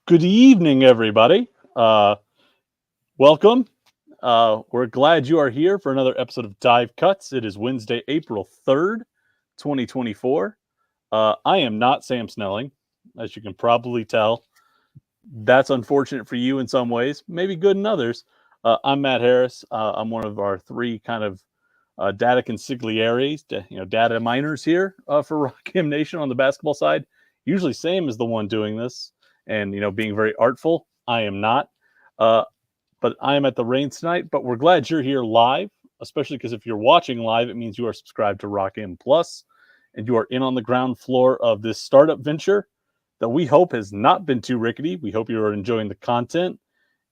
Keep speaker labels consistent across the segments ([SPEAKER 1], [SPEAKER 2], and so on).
[SPEAKER 1] Good evening, everybody. Welcome. We're glad you are here for another episode of Dive Cuts. It is Wednesday, April 3rd, 2024. I am not Sam Snelling, as you can probably tell. That's unfortunate for you in some ways, maybe good in others. I'm Matt Harris. I'm one of our three kind of data consiglieres, data miners here for Rock M Nation on the basketball side. Usually Sam is the one doing this and, being very artful. I am not. But I am at the Reigns tonight. But we're glad you're here live, especially because if you're watching live, it means you are subscribed to Rock M Plus, and you are in on the ground floor of this startup venture that we hope has not been too rickety. We hope you are enjoying the content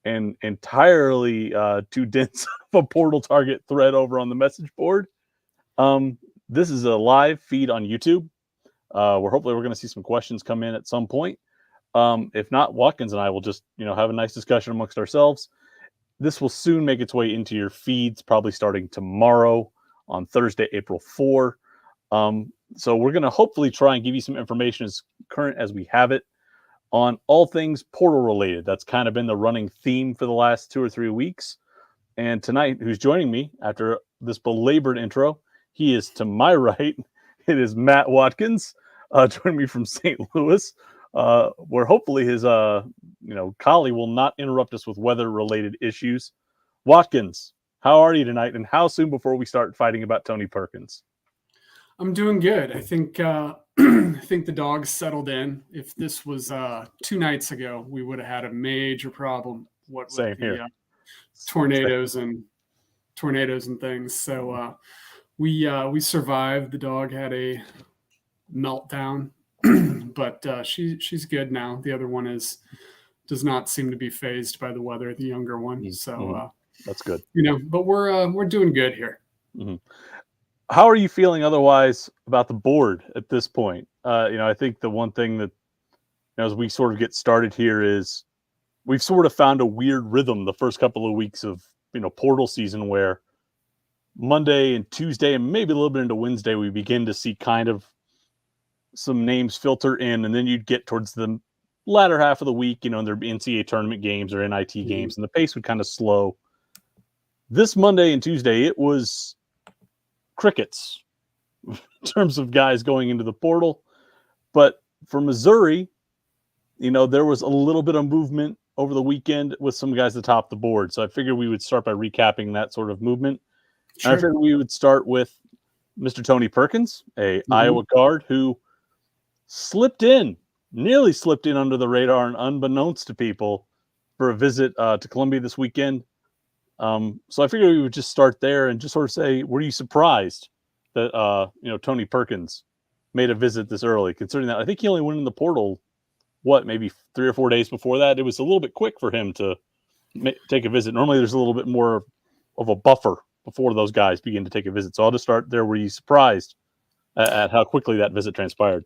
[SPEAKER 1] and entirely too dense of a portal target thread over on the message board. This is a live feed on YouTube. Where hopefully we're going to see some questions come in at some point. If not, Watkins and I will just, have a nice discussion amongst ourselves. This will soon make its way into your feeds, probably starting tomorrow on Thursday, April 4. So we're going to hopefully try and give you some information as current as we have it on all things portal related. That's kind of been the running theme for the last 2 or 3 weeks. And tonight, who's joining me after this belabored intro, he is to my right. It is Matt Watkins, joining me from St. Louis, where hopefully his collie will not interrupt us with weather-related issues. Watkins, how are you tonight, and how soon before we start fighting about Tony Perkins?
[SPEAKER 2] I'm doing good. I think I think the dog's settled in. If this was 2 nights ago, we would have had a major problem. What with
[SPEAKER 1] Same
[SPEAKER 2] the
[SPEAKER 1] here.
[SPEAKER 2] tornadoes and things. So we survived. The dog had a meltdown, but she's good now. The other one does not seem to be fazed by the weather. The younger one. So
[SPEAKER 1] that's good.
[SPEAKER 2] But we're doing good here.
[SPEAKER 1] Mm-hmm. How are you feeling otherwise about the board at this point? I think the one thing that, as we sort of get started here is we've sort of found a weird rhythm the first couple of weeks of, portal season where Monday and Tuesday and maybe a little bit into Wednesday, we begin to see kind of some names filter in, and then you'd get towards the latter half of the week, and there'd be NCAA tournament games or NIT games, and the pace would kind of slow. This Monday and Tuesday, it was crickets in terms of guys going into the portal. But for Missouri, there was a little bit of movement over the weekend with some guys at the top of the board. So I figured we would start by recapping that sort of movement. Sure. I figured we would start with Mr. Tony Perkins, a Iowa guard who nearly slipped in under the radar and unbeknownst to people for a visit to Columbia this weekend. So I figured we would just start there and just sort of say, were you surprised that, Tony Perkins made a visit this early, considering that I think he only went in the portal, maybe 3 or 4 days before that? It was a little bit quick for him to take a visit. Normally there's a little bit more of a buffer before those guys begin to take a visit. So I'll just start there. Were you surprised at how quickly that visit transpired?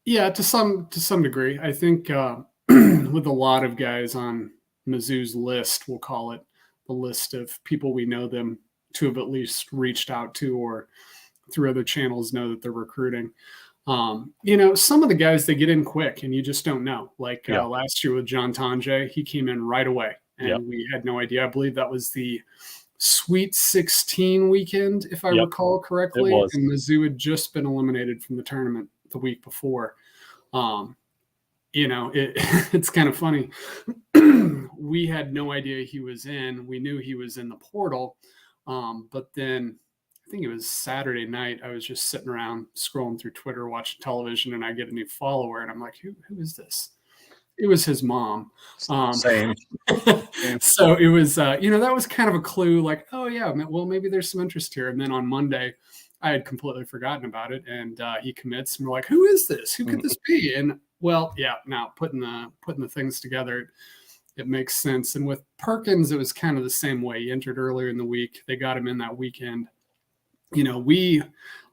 [SPEAKER 2] Yeah, to some degree. I think with a lot of guys on Mizzou's list, we'll call it, the list of people we know them to have at least reached out to or through other channels know that they're recruiting. Some of the guys, they get in quick and you just don't know. Like last year with John Tonje, he came in right away and we had no idea. I believe that was the Sweet 16 weekend, if I recall correctly. And Mizzou had just been eliminated from the tournament the week before. It's kind of funny. We had no idea he was in. We knew he was in the portal. But then I think it was Saturday night. I was just sitting around scrolling through Twitter, watching television, and I get a new follower. And I'm like, who is this? It was his mom.
[SPEAKER 1] Same.
[SPEAKER 2] So it was, that was kind of a clue like, oh, yeah, well, maybe there's some interest here. And then on Monday, I had completely forgotten about it. And he commits. And we're like, who is this? Who could this be? And well, yeah, now putting the things together, it makes sense. And with Perkins, it was kind of the same way. He entered earlier in the week. They got him in that weekend. We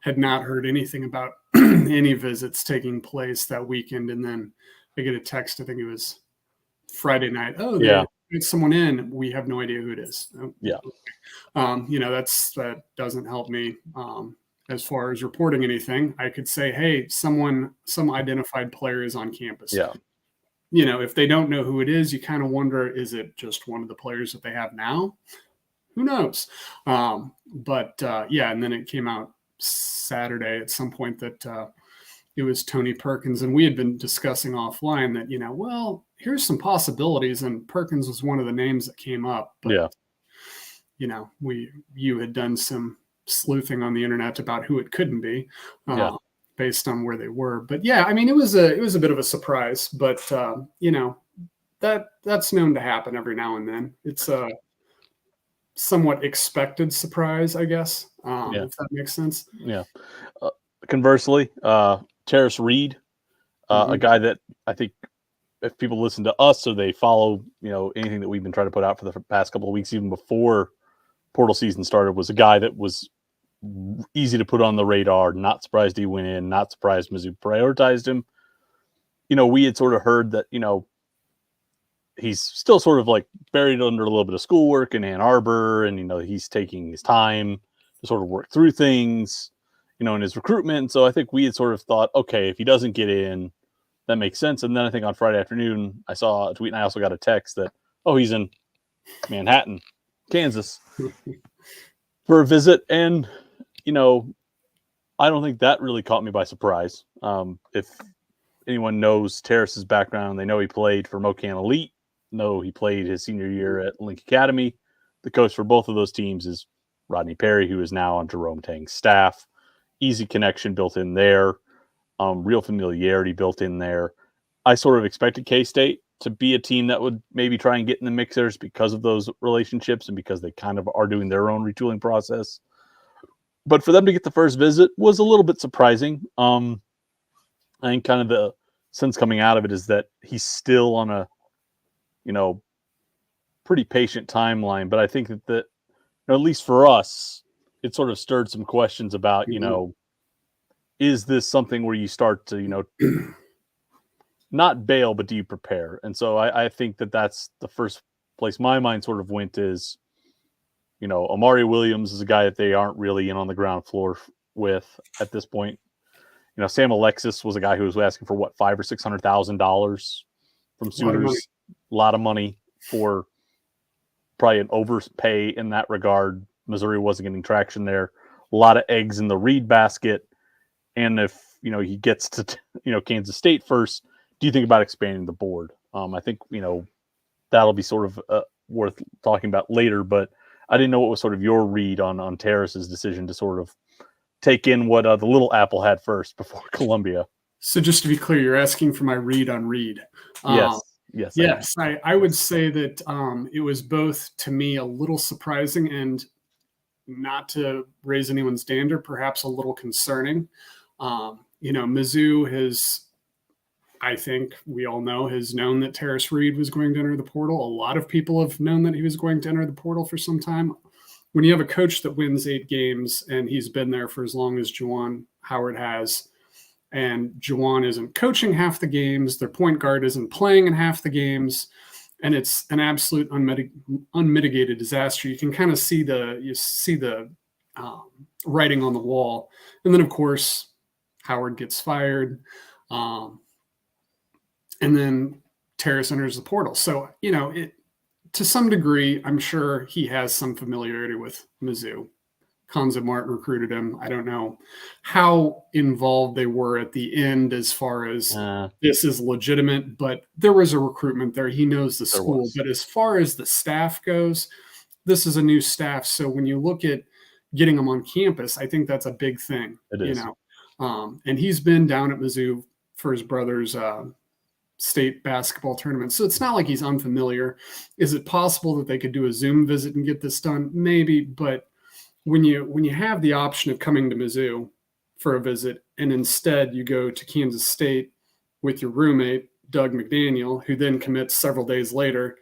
[SPEAKER 2] had not heard anything about any visits taking place that weekend. And then I get a text, I think it was Friday night. Oh, yeah. There's someone in. We have no idea who it is.
[SPEAKER 1] Yeah.
[SPEAKER 2] That doesn't help me. As far as reporting anything, I could say, hey, some identified player is on campus.
[SPEAKER 1] Yeah.
[SPEAKER 2] if they don't know who it is, you kind of wonder, is it just one of the players that they have now? Who knows? Yeah, and then it came out Saturday at some point that it was Tony Perkins, and we had been discussing offline that, well, here's some possibilities, and Perkins was one of the names that came up. But, you had done some sleuthing on the internet about who it couldn't be, based on where they were. But yeah, I mean, it was a bit of a surprise, but that's known to happen every now and then. It's a somewhat expected surprise, I guess, if that makes sense.
[SPEAKER 1] Yeah. Conversely, Tarris Reed, a guy that I think if people listen to us or they follow, anything that we've been trying to put out for the past couple of weeks, even before portal season started, was a guy that was easy to put on the radar. Not surprised he went in. Not surprised Mizzou prioritized him. We had sort of heard that, he's still sort of like buried under a little bit of schoolwork in Ann Arbor, and, he's taking his time to sort of work through things, in his recruitment. So I think we had sort of thought, okay, if he doesn't get in, that makes sense. And then I think on Friday afternoon, I saw a tweet and I also got a text that, he's in Manhattan, Kansas for a visit. And, I don't think that really caught me by surprise. If anyone knows Tarris's background, they know he played for Mocan Elite. No, he played his senior year at Link Academy. The coach for both of those teams is Rodney Perry, who is now on Jerome Tang's staff. Easy connection built in there. Real familiarity built in there. I sort of expected K-State to be a team that would maybe try and get in the mixers because of those relationships and because they kind of are doing their own retooling process. But for them to get the first visit was a little bit surprising. I think kind of the sense coming out of it is that he's still on a, pretty patient timeline. But I think that at least for us, it sort of stirred some questions about, is this something where you start to, not bail, but do you prepare? And so I think that that's the first place my mind sort of went is, Amari Williams is a guy that they aren't really in on the ground floor with at this point. Sam Alexis was a guy who was asking for $500,000 or $600,000 from suitors. A lot of money for probably an overpay in that regard. Missouri wasn't getting traction there. A lot of eggs in the Reed basket. And if, he gets to, Kansas State first, do you think about expanding the board? I think, that'll be sort of worth talking about later, but I didn't know what was sort of your read on Tarris's decision to sort of take in what the little apple had first before Columbia.
[SPEAKER 2] So just to be clear, you're asking for my read on Reed.
[SPEAKER 1] Yes.
[SPEAKER 2] I would say that it was both, to me, a little surprising and, not to raise anyone's dander, perhaps a little concerning. Mizzou has, I think we all know, has known that Tarris Reed was going to enter the portal. A lot of people have known that he was going to enter the portal for some time. When you have a coach that wins 8 games and he's been there for as long as Jevon Howard has, and Jevon isn't coaching half the games, their point guard isn't playing in half the games, and it's an absolute unmitigated disaster. You can kind of see the writing on the wall. And then, of course, Howard gets fired. And then Tarris enters the portal. So, to some degree, I'm sure he has some familiarity with Mizzou. Konza Martin recruited him. I don't know how involved they were at the end as far as this is legitimate, but there was a recruitment there. He knows the school. But as far as the staff goes, this is a new staff. So when you look at getting them on campus, I think that's a big thing.
[SPEAKER 1] It is.
[SPEAKER 2] And he's been down at Mizzou for his brother's state basketball tournament. So it's not like he's unfamiliar. Is it possible that they could do a Zoom visit and get this done? Maybe, but when you have the option of coming to Mizzou for a visit and instead you go to Kansas State with your roommate, Doug McDaniel, who then commits several days later,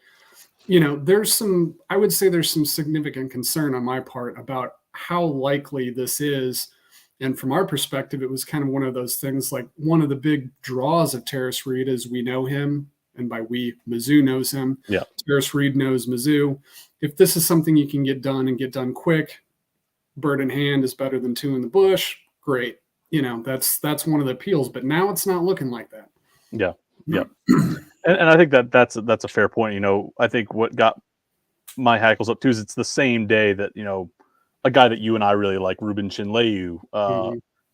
[SPEAKER 2] I would say there's some significant concern on my part about how likely this is. And from our perspective, it was kind of one of those things, like one of the big draws of Tarris Reed is we know him. And by we, Mizzou knows him.
[SPEAKER 1] Yeah.
[SPEAKER 2] Tarris Reed knows Mizzou. If this is something you can get done and get done quick, bird in hand is better than 2 in the bush. Great. That's one of the appeals, but now it's not looking like that.
[SPEAKER 1] Yeah. And I think that's a fair point. You know, I think what got my hackles up too is it's the same day that, you know, a guy that you and I really like, Ruben Chinleyu,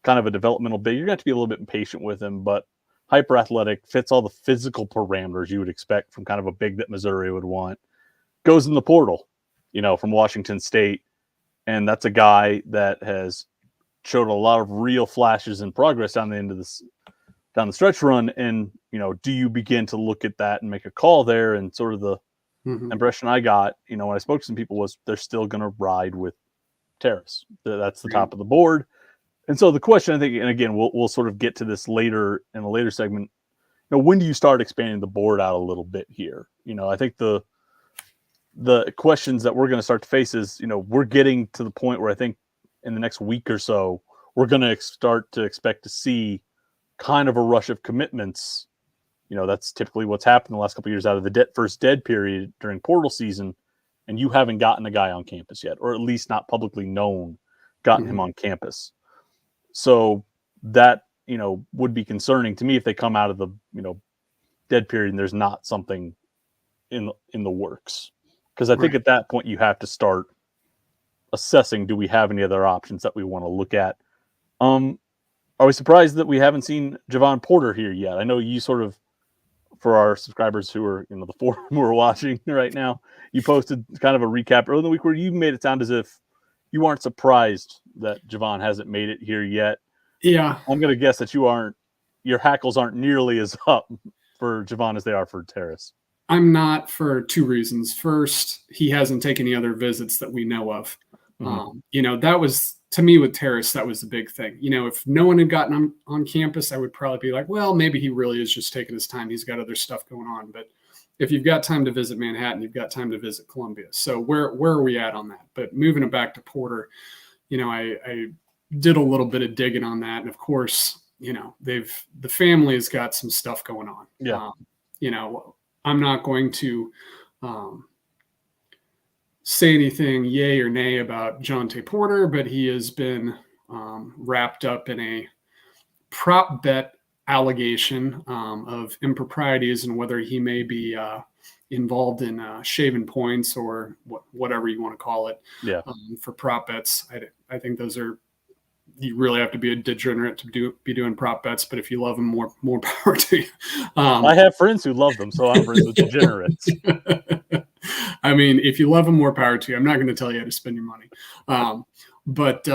[SPEAKER 1] kind of a developmental big. You're going to have to be a little bit impatient with him, but hyper athletic, fits all the physical parameters you would expect from kind of a big that Missouri would want. Goes in the portal, you know, from Washington State. And that's a guy that has showed a lot of real flashes and progress down the stretch run. And, you know, do you begin to look at that and make a call there? And sort of the impression I got, you know, when I spoke to some people was they're still going to ride with Tarris. That's the top of the board. And so the question, I think, and again, we'll sort of get to this later in a later segment. You know, when do you start expanding the board out a little bit here? You know, I think the questions that we're going to start to face is, you know, we're getting to the point where I think in the next week or so, we're going to start to expect to see kind of a rush of commitments. You know, that's typically what's happened the last couple of years out of the first dead period during portal season, and you haven't gotten a guy on campus yet, or at least not publicly known, gotten him on campus. So that, you know, would be concerning to me if they come out of the, you know, dead period and there's not something in the works. Because I think at that point you have to start assessing, do we have any other options that we want to look at? Are we surprised that we haven't seen Jevon Porter here yet? I know you sort of, for our subscribers who are, you know, the forum who are watching right now, you posted kind of a recap early in the week where you made it sound as if you aren't surprised that Jevon hasn't made it here yet.
[SPEAKER 2] Yeah.
[SPEAKER 1] I'm going to guess that your hackles aren't nearly as up for Jevon as they are for Tarris.
[SPEAKER 2] I'm not, for two reasons. First, he hasn't taken any other visits that we know of. You know, that was, to me with Tarris, that was the big thing. You know, if no one had gotten on campus, I would probably be like, well, maybe he really is just taking his time. He's got other stuff going on. But if you've got time to visit Manhattan, you've got time to visit Columbia. So where are we at on that? But moving it back to Porter, you know, I did a little bit of digging on that. And of course, you know, the family has got some stuff going on.
[SPEAKER 1] Yeah.
[SPEAKER 2] You know, I'm not going to say anything yay or nay about Jonte Porter, but he has been wrapped up in a prop bet allegation of improprieties and whether he may be involved in shaven points or whatever you want to call it.
[SPEAKER 1] Yeah.
[SPEAKER 2] For prop bets. I think those are, you really have to be a degenerate to be doing prop bets, but if you love them, more power to you.
[SPEAKER 1] I have friends who love them, so I'm friends with degenerates.
[SPEAKER 2] I mean, if you love them, more power to you. I'm not going to tell you how to spend your money. But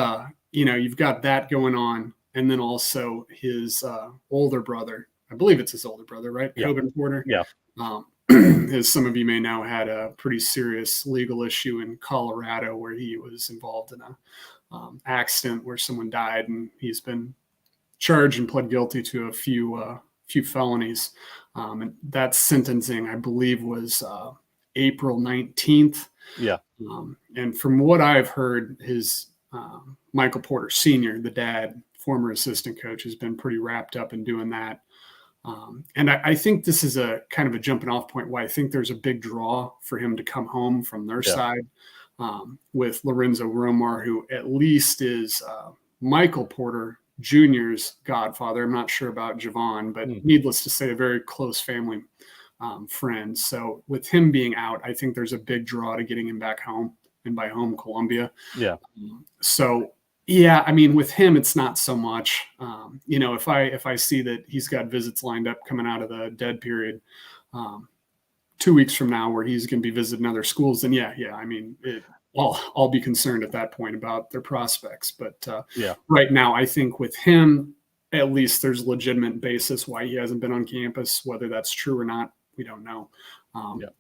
[SPEAKER 2] you know, you've got that going on. And then also his older brother, I believe it's his older brother, right?
[SPEAKER 1] Yeah.
[SPEAKER 2] Jevon Porter.
[SPEAKER 1] Yeah.
[SPEAKER 2] As some of you may know, had a pretty serious legal issue in Colorado where he was involved in a accident where someone died, and he's been charged and pled guilty to a few felonies. And that sentencing, I believe, was April 19th.
[SPEAKER 1] Yeah.
[SPEAKER 2] And from what I've heard, his Michael Porter Sr., the dad, former assistant coach, has been pretty wrapped up in doing that. And I think this is a kind of a jumping off point why I think there's a big draw for him to come home from their side with Lorenzo Romar, who at least is Michael Porter Jr.'s godfather. I'm not sure about Jevon, but needless to say, a very close family friend. So with him being out, I think there's a big draw to getting him back home, and by home, Columbia.
[SPEAKER 1] Yeah.
[SPEAKER 2] So yeah, I mean, with him, it's not so much. You know, if I see that he's got visits lined up coming out of the dead period 2 weeks from now, where he's going to be visiting other schools, then yeah, I mean, I'll be concerned at that point about their prospects. But right now, I think with him, at least there's legitimate basis why he hasn't been on campus. Whether that's true or not, we don't know.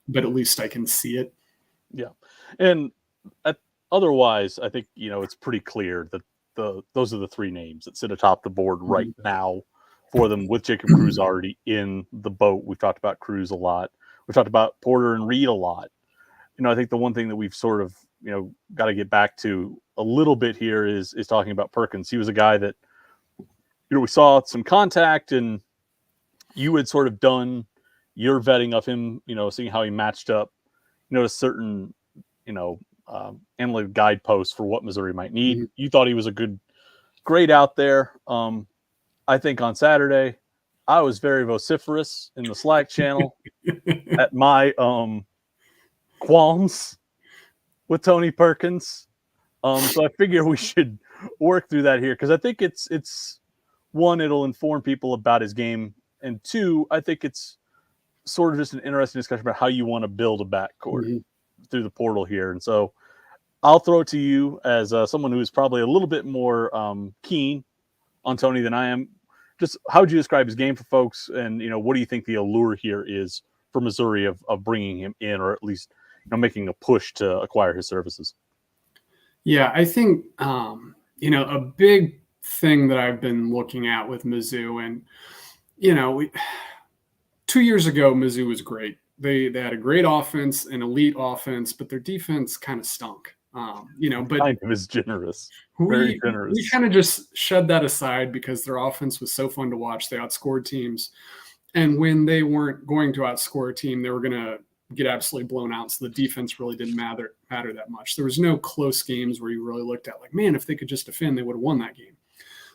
[SPEAKER 2] But at least I can see it.
[SPEAKER 1] Yeah, and otherwise, I think, you know, it's pretty clear that those are the three names that sit atop the board right now for them, with Jacob Cruz already in the boat. We've talked about Cruz a lot. We've talked about Porter and Reed a lot. You know, I think the one thing that we've sort of, you know, got to get back to a little bit here is talking about Perkins. He was a guy that, you know, we saw some contact, and you had sort of done your vetting of him, you know, seeing how he matched up, you know, a certain, you know, analytic guideposts for what Missouri might need. You thought he was a good grade out there. I think on Saturday, I was very vociferous in the Slack channel at my qualms with Tony Perkins. So I figure we should work through that here because I think it's one, it'll inform people about his game, and two, I think it's sort of just an interesting discussion about how you want to build a backcourt through the portal here. And so I'll throw it to you as someone who is probably a little bit more keen on Tony than I am. Just how would you describe his game for folks, and what do you think the allure here is for Missouri of bringing him in, or at least making a push to acquire his services?
[SPEAKER 2] Yeah, I think a big thing that I've been looking at with Mizzou, and 2 years ago Mizzou was great. They had a great offense, an elite offense, but their defense kind of stunk. But
[SPEAKER 1] kind of is generous. Very generous.
[SPEAKER 2] We kind of just shed that aside because their offense was so fun to watch. They outscored teams. And when they weren't going to outscore a team, they were going to get absolutely blown out. So the defense really didn't matter that much. There was no close games where you really looked at like, man, if they could just defend, they would have won that game.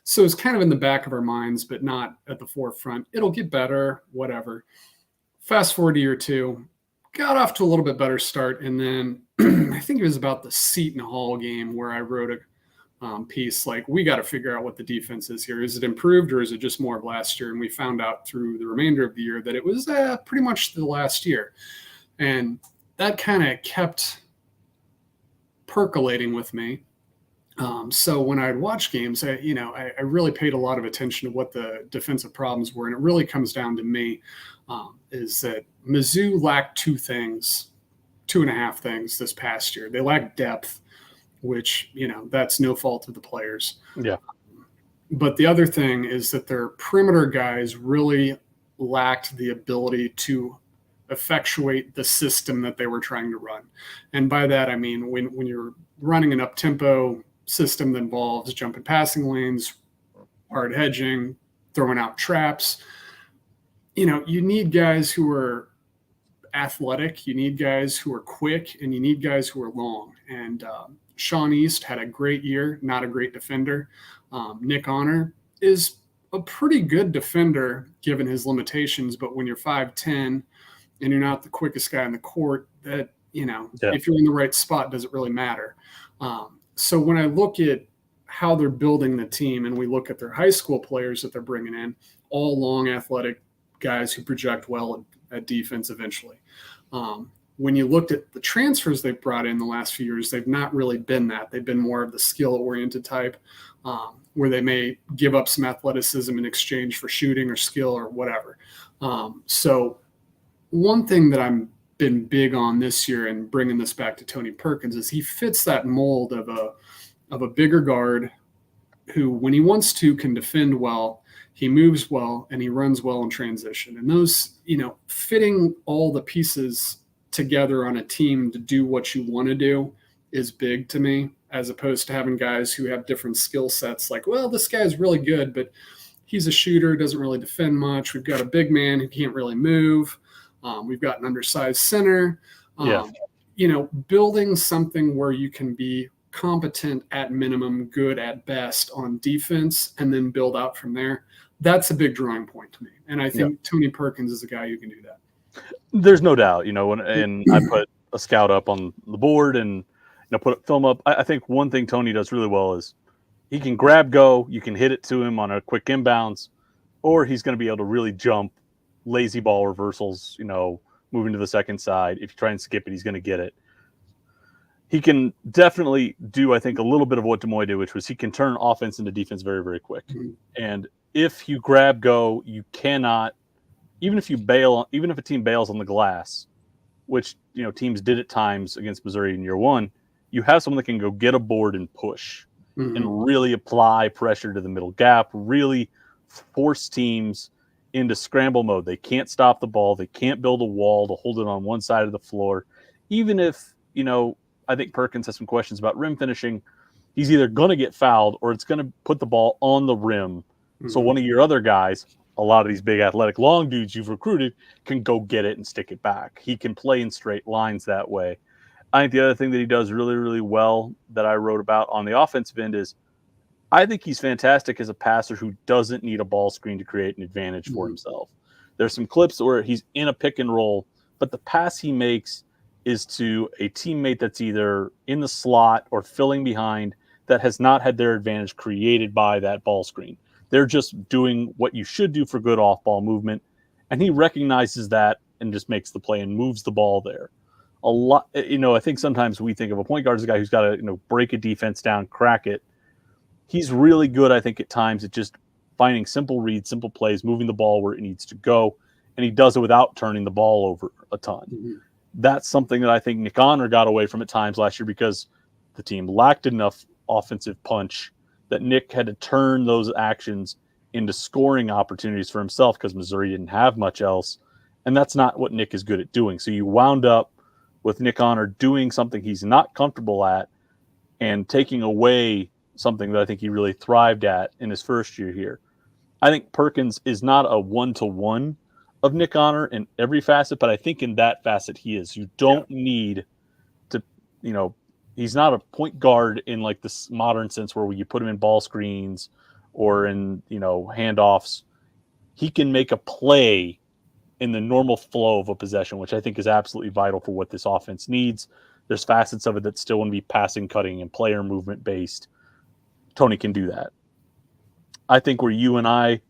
[SPEAKER 2] So it's kind of in the back of our minds, but not at the forefront. It'll get better, whatever. Fast forward to year two, got off to a little bit better start. And then I think it was about the Seton Hall game where I wrote a piece like, we got to figure out what the defense is here. Is it improved or is it just more of last year? And we found out through the remainder of the year that it was pretty much the last year. And that kind of kept percolating with me. So when I'd watch games, I really paid a lot of attention to what the defensive problems were. And it really comes down to me is that Mizzou lacked two and a half things this past year. They lacked depth, which, that's no fault of the players.
[SPEAKER 1] Yeah.
[SPEAKER 2] But the other thing is that their perimeter guys really lacked the ability to effectuate the system that they were trying to run. And by that, I mean, when you're running an up-tempo system that involves jumping passing lanes, hard hedging, throwing out traps, you need guys who are athletic, you need guys who are quick, and you need guys who are long. And Sean East had a great year, not a great defender. Nick Honor is a pretty good defender given his limitations, but when you're 5'10", and you're not the quickest guy in the court, that, if you're in the right spot, does it really matter? So when I look at how they're building the team and we look at their high school players that they're bringing in, all long athletic guys who project well at defense eventually. When you looked at the transfers they've brought in the last few years, they've not really been that. They've been more of the skill-oriented type where they may give up some athleticism in exchange for shooting or skill or whatever. So one thing that I'm been big on this year and bringing this back to Tony Perkins is he fits that mold of a bigger guard who, when he wants to, can defend well, he moves well, and he runs well in transition. And those, fitting all the pieces together on a team to do what you want to do is big to me, as opposed to having guys who have different skill sets. Like, well, this guy's really good, but he's a shooter, doesn't really defend much. We've got a big man who can't really move. We've got an undersized center. Building something where you can be competent at minimum, good at best on defense, and then build out from there. That's a big drawing point to me. And I think Tony Perkins is a guy who can do that.
[SPEAKER 1] There's no doubt, and I put a scout up on the board and put film up. I think one thing Tony does really well is he can grab go. You can hit it to him on a quick inbounds, or he's going to be able to really jump, lazy ball reversals, moving to the second side. If you try and skip it, he's going to get it. He can definitely do, I think, a little bit of what DeMoy did, which was he can turn offense into defense very, very quick. Mm-hmm. And if you grab go, you cannot, even if a team bails on the glass, which, teams did at times against Missouri in year one, you have someone that can go get a board and push and really apply pressure to the middle gap, really force teams into scramble mode. They can't stop the ball. They can't build a wall to hold it on one side of the floor. Even if, I think Perkins has some questions about rim finishing, he's either going to get fouled or it's going to put the ball on the rim. Mm-hmm. So one of your other guys, a lot of these big athletic long dudes you've recruited, can go get it and stick it back. He can play in straight lines that way. I think the other thing that he does really, really well that I wrote about on the offensive end is I think he's fantastic as a passer who doesn't need a ball screen to create an advantage for himself. There's some clips where he's in a pick and roll, but the pass he makes is to a teammate that's either in the slot or filling behind that has not had their advantage created by that ball screen. They're just doing what you should do for good off-ball movement, and he recognizes that and just makes the play and moves the ball there. A lot, I think sometimes we think of a point guard as a guy who's got to, break a defense down, crack it. He's really good, I think, at times at just finding simple reads, simple plays, moving the ball where it needs to go, and he does it without turning the ball over a ton. Mm-hmm. That's something that I think Nick Honor got away from at times last year because the team lacked enough offensive punch that Nick had to turn those actions into scoring opportunities for himself because Missouri didn't have much else, and that's not what Nick is good at doing. So you wound up with Nick Honor doing something he's not comfortable at and taking away something that I think he really thrived at in his first year here. I think Perkins is not a one-to-one of Nick Honor in every facet, but I think in that facet he is. You don't need to, he's not a point guard in like this modern sense where you put him in ball screens or in, handoffs. He can make a play in the normal flow of a possession, which I think is absolutely vital for what this offense needs. There's facets of it that still want to be passing, cutting, and player movement based. Tony can do that. I think where you and I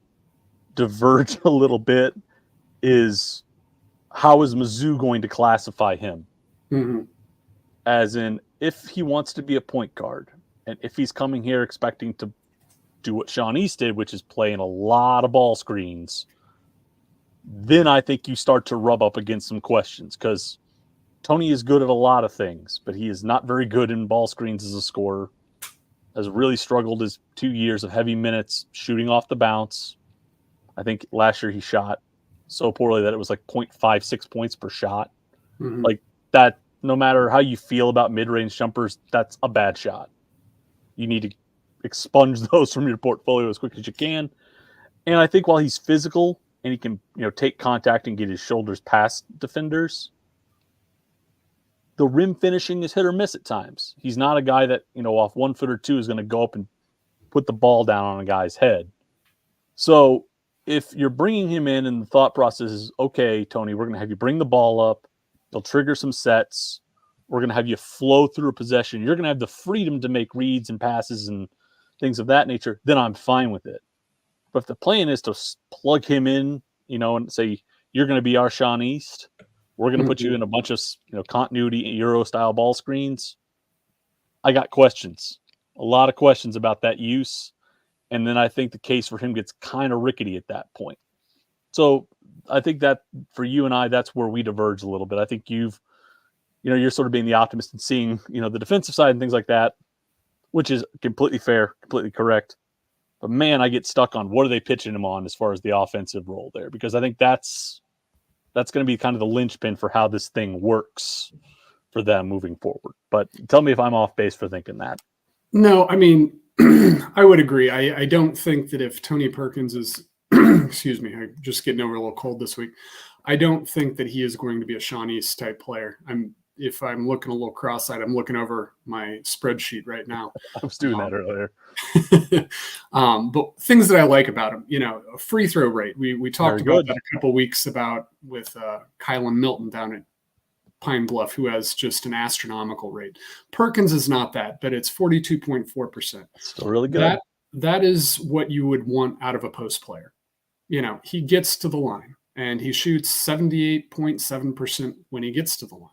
[SPEAKER 1] diverge a little bit is how is Mizzou going to classify him?
[SPEAKER 2] Mm-hmm.
[SPEAKER 1] As in, if he wants to be a point guard, and if he's coming here expecting to do what Sean East did, which is play in a lot of ball screens, then I think you start to rub up against some questions because Tony is good at a lot of things, but he is not very good in ball screens as a scorer. Has really struggled his 2 years of heavy minutes shooting off the bounce. I think last year he shot so poorly that it was like 0.56 points per shot.
[SPEAKER 2] Mm-hmm.
[SPEAKER 1] Like that, no matter how you feel about mid-range jumpers, that's a bad shot. You need to expunge those from your portfolio as quick as you can. And I think while he's physical and he can, take contact and get his shoulders past defenders, the rim finishing is hit or miss at times. He's not a guy that, off 1 foot or two is going to go up and put the ball down on a guy's head. So if you're bringing him in and the thought process is, okay, Tony, we're going to have you bring the ball up. They'll trigger some sets. We're going to have you flow through a possession. You're going to have the freedom to make reads and passes and things of that nature. Then I'm fine with it. But if the plan is to plug him in, and say, you're going to be our Sean East, we're going to put you in a bunch of, continuity Euro style ball screens. I got questions, a lot of questions about that use. And then I think the case for him gets kind of rickety at that point. So I think that for you and I, that's where we diverge a little bit. I think you're sort of being the optimist and seeing, the defensive side and things like that, which is completely fair, completely correct. But man, I get stuck on what are they pitching him on as far as the offensive role there, because I think that's going to be kind of the linchpin for how this thing works for them moving forward. But tell me if I'm off base for thinking that.
[SPEAKER 2] No, I mean, I would agree. I don't think that if Tony Perkins is, excuse me, I'm just getting over a little cold this week. I don't think that he is going to be a Sean East type player. If I'm looking a little cross-eyed, I'm looking over my spreadsheet right now.
[SPEAKER 1] I was doing that earlier.
[SPEAKER 2] But things that I like about him, a free throw rate. We talked about that a couple weeks with Kylan Milton down at Pine Bluff, who has just an astronomical rate. Perkins is not that, but it's 42.4%.
[SPEAKER 1] Still really good.
[SPEAKER 2] That is what you would want out of a post player. He gets to the line and he shoots 78.7% when he gets to the line.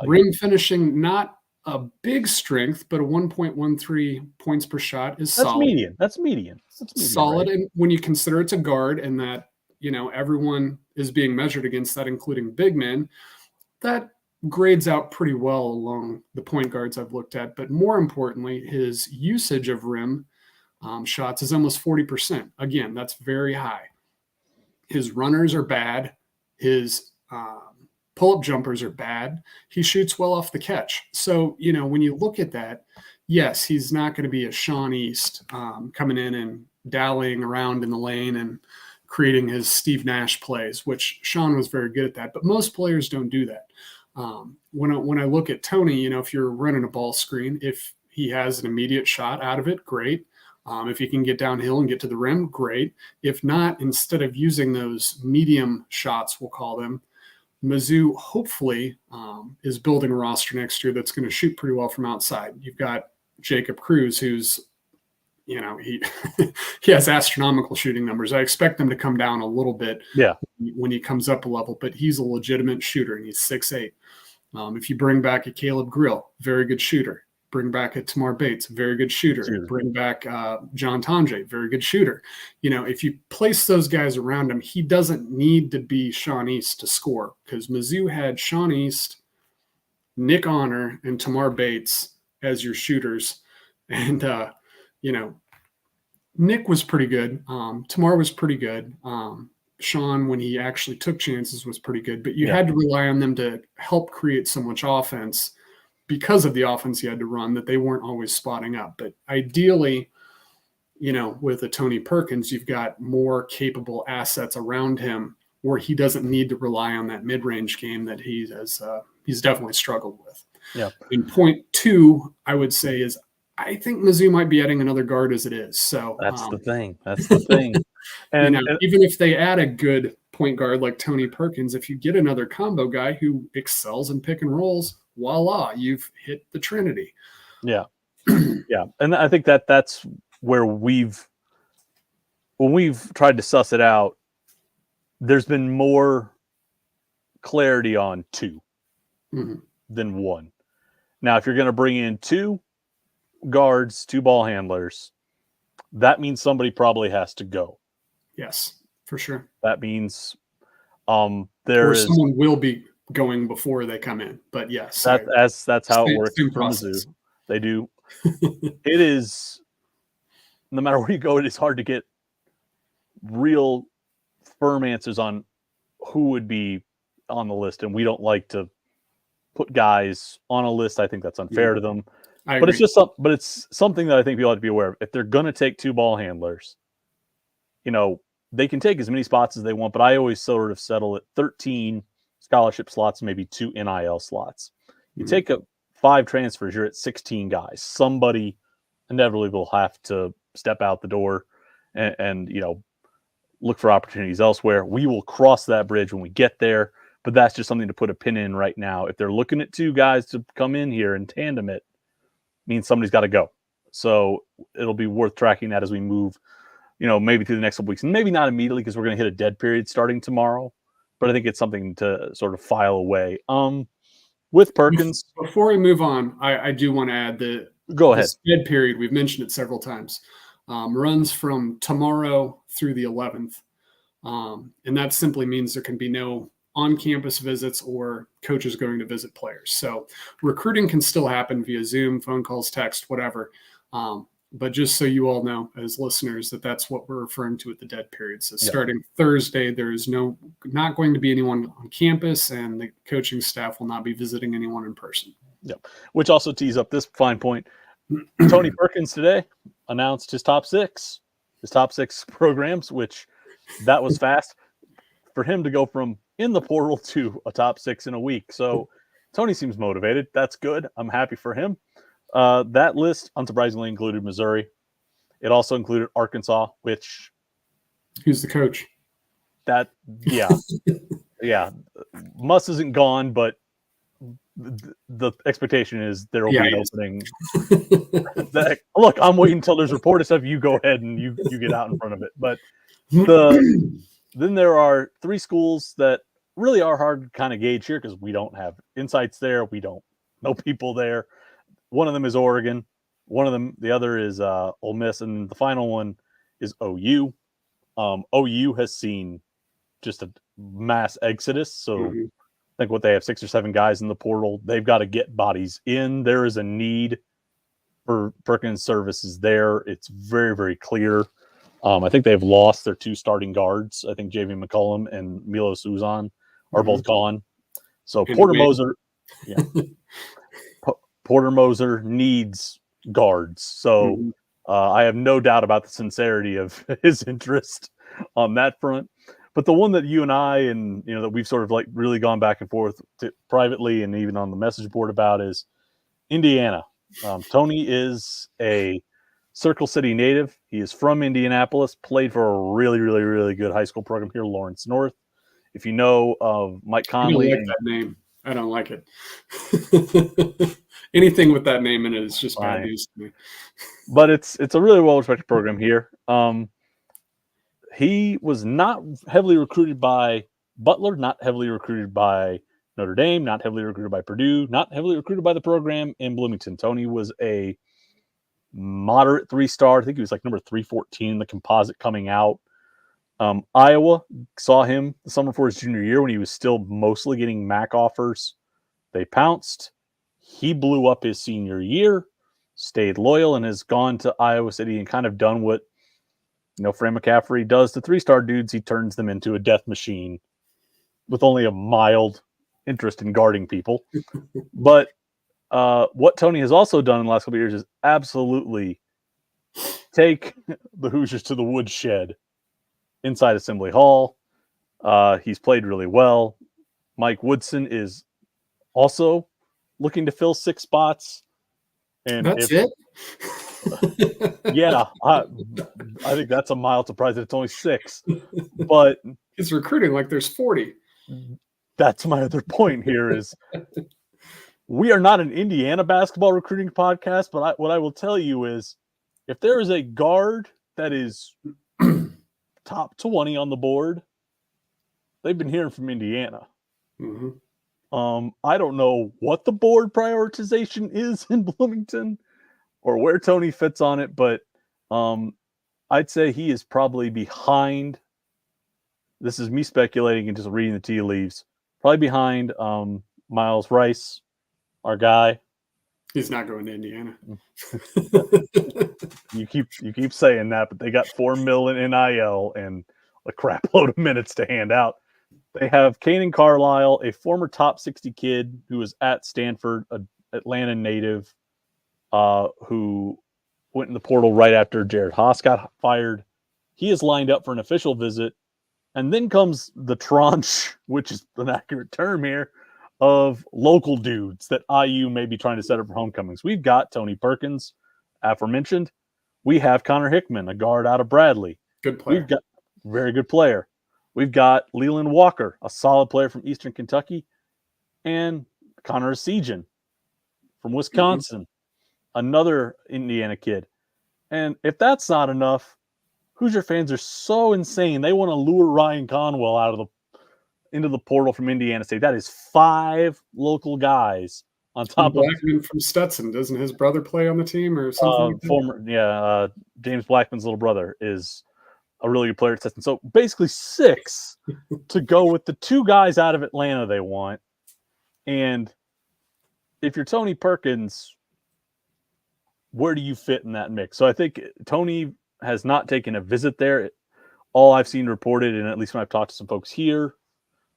[SPEAKER 2] Rim finishing, not a big strength, but a 1.13 points per shot is solid.
[SPEAKER 1] That's median.
[SPEAKER 2] Solid.
[SPEAKER 1] Right?
[SPEAKER 2] And when you consider it's a guard and that, everyone is being measured against that, including big men, that grades out pretty well along the point guards I've looked at. But more importantly, his usage of rim shots is almost 40%. Again, that's very high. His runners are bad. His pull-up jumpers are bad. He shoots well off the catch. So, when you look at that, yes, he's not going to be a Sean East coming in and dallying around in the lane and creating his Steve Nash plays, which Sean was very good at that. But most players don't do that. When I look at Tony, if you're running a ball screen, if he has an immediate shot out of it, great. If he can get downhill and get to the rim, great. If not, instead of using those medium shots, we'll call them, Mizzou hopefully is building a roster next year that's going to shoot pretty well from outside. You've got Jacob Cruz, who's, he he has astronomical shooting numbers. I expect them to come down a little bit when he comes up a level, but he's a legitimate shooter, and he's 6'8". If you bring back a Caleb Grill, very good shooter. Bring back a Tamar Bates, very good shooter. Bring back John Tonje, very good shooter. If you place those guys around him, he doesn't need to be Sean East to score, because Mizzou had Sean East, Nick Honor, and Tamar Bates as your shooters. And, Nick was pretty good. Tamar was pretty good. Sean, when he actually took chances, was pretty good. But you had to rely on them to help create so much offense because of the offense he had to run that they weren't always spotting up. But ideally, with a Tony Perkins, you've got more capable assets around him where he doesn't need to rely on that mid-range game that he's definitely struggled with.
[SPEAKER 1] Yeah.
[SPEAKER 2] And point two, I would say, is I think Mizzou might be adding another guard as it is. So
[SPEAKER 1] that's the thing. That's the thing.
[SPEAKER 2] And even if they add a good point guard like Tony Perkins, if you get another combo guy who excels in pick and rolls, voila, you've hit the Trinity.
[SPEAKER 1] Yeah. Yeah. And I think that's where when we've tried to suss it out, there's been more clarity on two than one. Now, if you're going to bring in two guards, two ball handlers, that means somebody probably has to go.
[SPEAKER 2] Yes, for sure.
[SPEAKER 1] That means
[SPEAKER 2] someone will be going before they come in. But yes,
[SPEAKER 1] that's how it works for Mizzou. They do. It is, no matter where you go, it is hard to get real firm answers on who would be on the list, and we don't like to put guys on a list. I think that's unfair to them. But it's something that I think people have to be aware of. If they're going to take two ball handlers, they can take as many spots as they want, but I always sort of settle at 13 scholarship slots, maybe 2 NIL slots. You take 5 transfers, you're at 16 guys. Somebody inevitably will have to step out the door and look for opportunities elsewhere. We will cross that bridge when we get there, but that's just something to put a pin in right now. If they're looking at 2 guys to come in here and tandem it, means somebody's got to go. So it'll be worth tracking that as we move, maybe through the next couple weeks, and maybe not immediately because we're going to hit a dead period starting tomorrow. But I think it's something to sort of file away. With Perkins,
[SPEAKER 2] before we move on, I do want to add that
[SPEAKER 1] go ahead.
[SPEAKER 2] This dead period, we've mentioned it several times, runs from tomorrow through the 11th, and that simply means there can be no on-campus visits or coaches going to visit players. So recruiting can still happen via Zoom, phone calls, text, whatever. But just so you all know as listeners that's what we're referring to at the dead period. So starting Thursday, there is not going to be anyone on campus, and the coaching staff will not be visiting anyone in person.
[SPEAKER 1] Yep. Which also tees up this fine point. Tony Perkins today announced his top 6 programs, which that was fast for him to go from in the portal to a top 6 in a week. So Tony seems motivated. That's good. I'm happy for him. That list, unsurprisingly, included Missouri. It also included Arkansas, which...
[SPEAKER 2] Who's the coach?
[SPEAKER 1] Yeah. Muss isn't gone, but the expectation is there will be an opening. Look, I'm waiting until there's reported stuff. You go ahead and you get out in front of it. But then there are 3 schools that really are hard to kind of gauge here because we don't have insights there. We don't know people there. One of them is Oregon. The other is Ole Miss, and the final one is OU. OU has seen just a mass exodus. So I think they have 6 or 7 guys in the portal. They've got to get bodies in. There is a need for Perkins services there. It's very, very clear. I think they've lost their 2 starting guards. I think Jevon McCollum and Milos Uzan are both gone. So Porter Moser needs guards. So I have no doubt about the sincerity of his interest on that front. But the one that you and I and that we've sort of really gone back and forth privately and even on the message board about is Indiana. Tony is a Circle City native. He is from Indianapolis, played for a really, really, really good high school program here, Lawrence North. If you know of Mike Conley.
[SPEAKER 2] I don't like that name. I don't like it. Anything with that name in it is just bad news to me.
[SPEAKER 1] But it's a really well-respected program here. He was not heavily recruited by Butler, not heavily recruited by Notre Dame, not heavily recruited by Purdue, not heavily recruited by the program in Bloomington. Tony was a moderate 3-star. I think he was like number 314 in the composite coming out. Iowa saw him the summer before his junior year when he was still mostly getting MAC offers. They pounced. He blew up his senior year, stayed loyal, and has gone to Iowa City and kind of done what Fran McCaffrey does to 3-star dudes. He turns them into a death machine with only a mild interest in guarding people. But what Tony has also done in the last couple of years is absolutely take the Hoosiers to the woodshed inside Assembly Hall. He's played really well. Mike Woodson is also looking to fill 6 spots. And
[SPEAKER 2] that's it?
[SPEAKER 1] Yeah, I think that's a mild surprise that it's only 6. But
[SPEAKER 2] he's recruiting like there's 40.
[SPEAKER 1] That's my other point here is we are not an Indiana basketball recruiting podcast, but what I will tell you is if there is a guard that is top 20 on the board, they've been hearing from Indiana.
[SPEAKER 2] Mm-hmm.
[SPEAKER 1] I don't know what the board prioritization is in Bloomington or where Tony fits on it, but I'd say he is probably behind. This is me speculating and just reading the tea leaves. Probably behind Miles Rice, our guy.
[SPEAKER 2] He's not going to Indiana.
[SPEAKER 1] You keep saying that, but they got $4 million in NIL and a crap load of minutes to hand out. They have Kanan Carlisle, a former top 60 kid who was at Stanford, an Atlanta native, who went in the portal right after Jared Haas got fired. He is lined up for an official visit. And then comes the tranche, which is an accurate term here, of local dudes that IU may be trying to set up for homecomings. We've got Tony Perkins, aforementioned. We have Connor Hickman, a guard out of Bradley.
[SPEAKER 2] Good player.
[SPEAKER 1] We've got very good player. We've got Leland Walker, a solid player from Eastern Kentucky, and Connor Sejan from Wisconsin, another Indiana kid. And if that's not enough, Hoosier fans are so insane. They want to lure Ryan Conwell into the portal from Indiana State. That is 5 local guys on top of
[SPEAKER 2] Blackman from Stetson. Doesn't his brother play on the team or something?
[SPEAKER 1] James Blackman's little brother is a really good player at Stetson. So basically 6 to go with the 2 guys out of Atlanta they want. And if you're Tony Perkins, where do you fit in that mix? So I think Tony has not taken a visit there. All I've seen reported, and at least when I've talked to some folks here,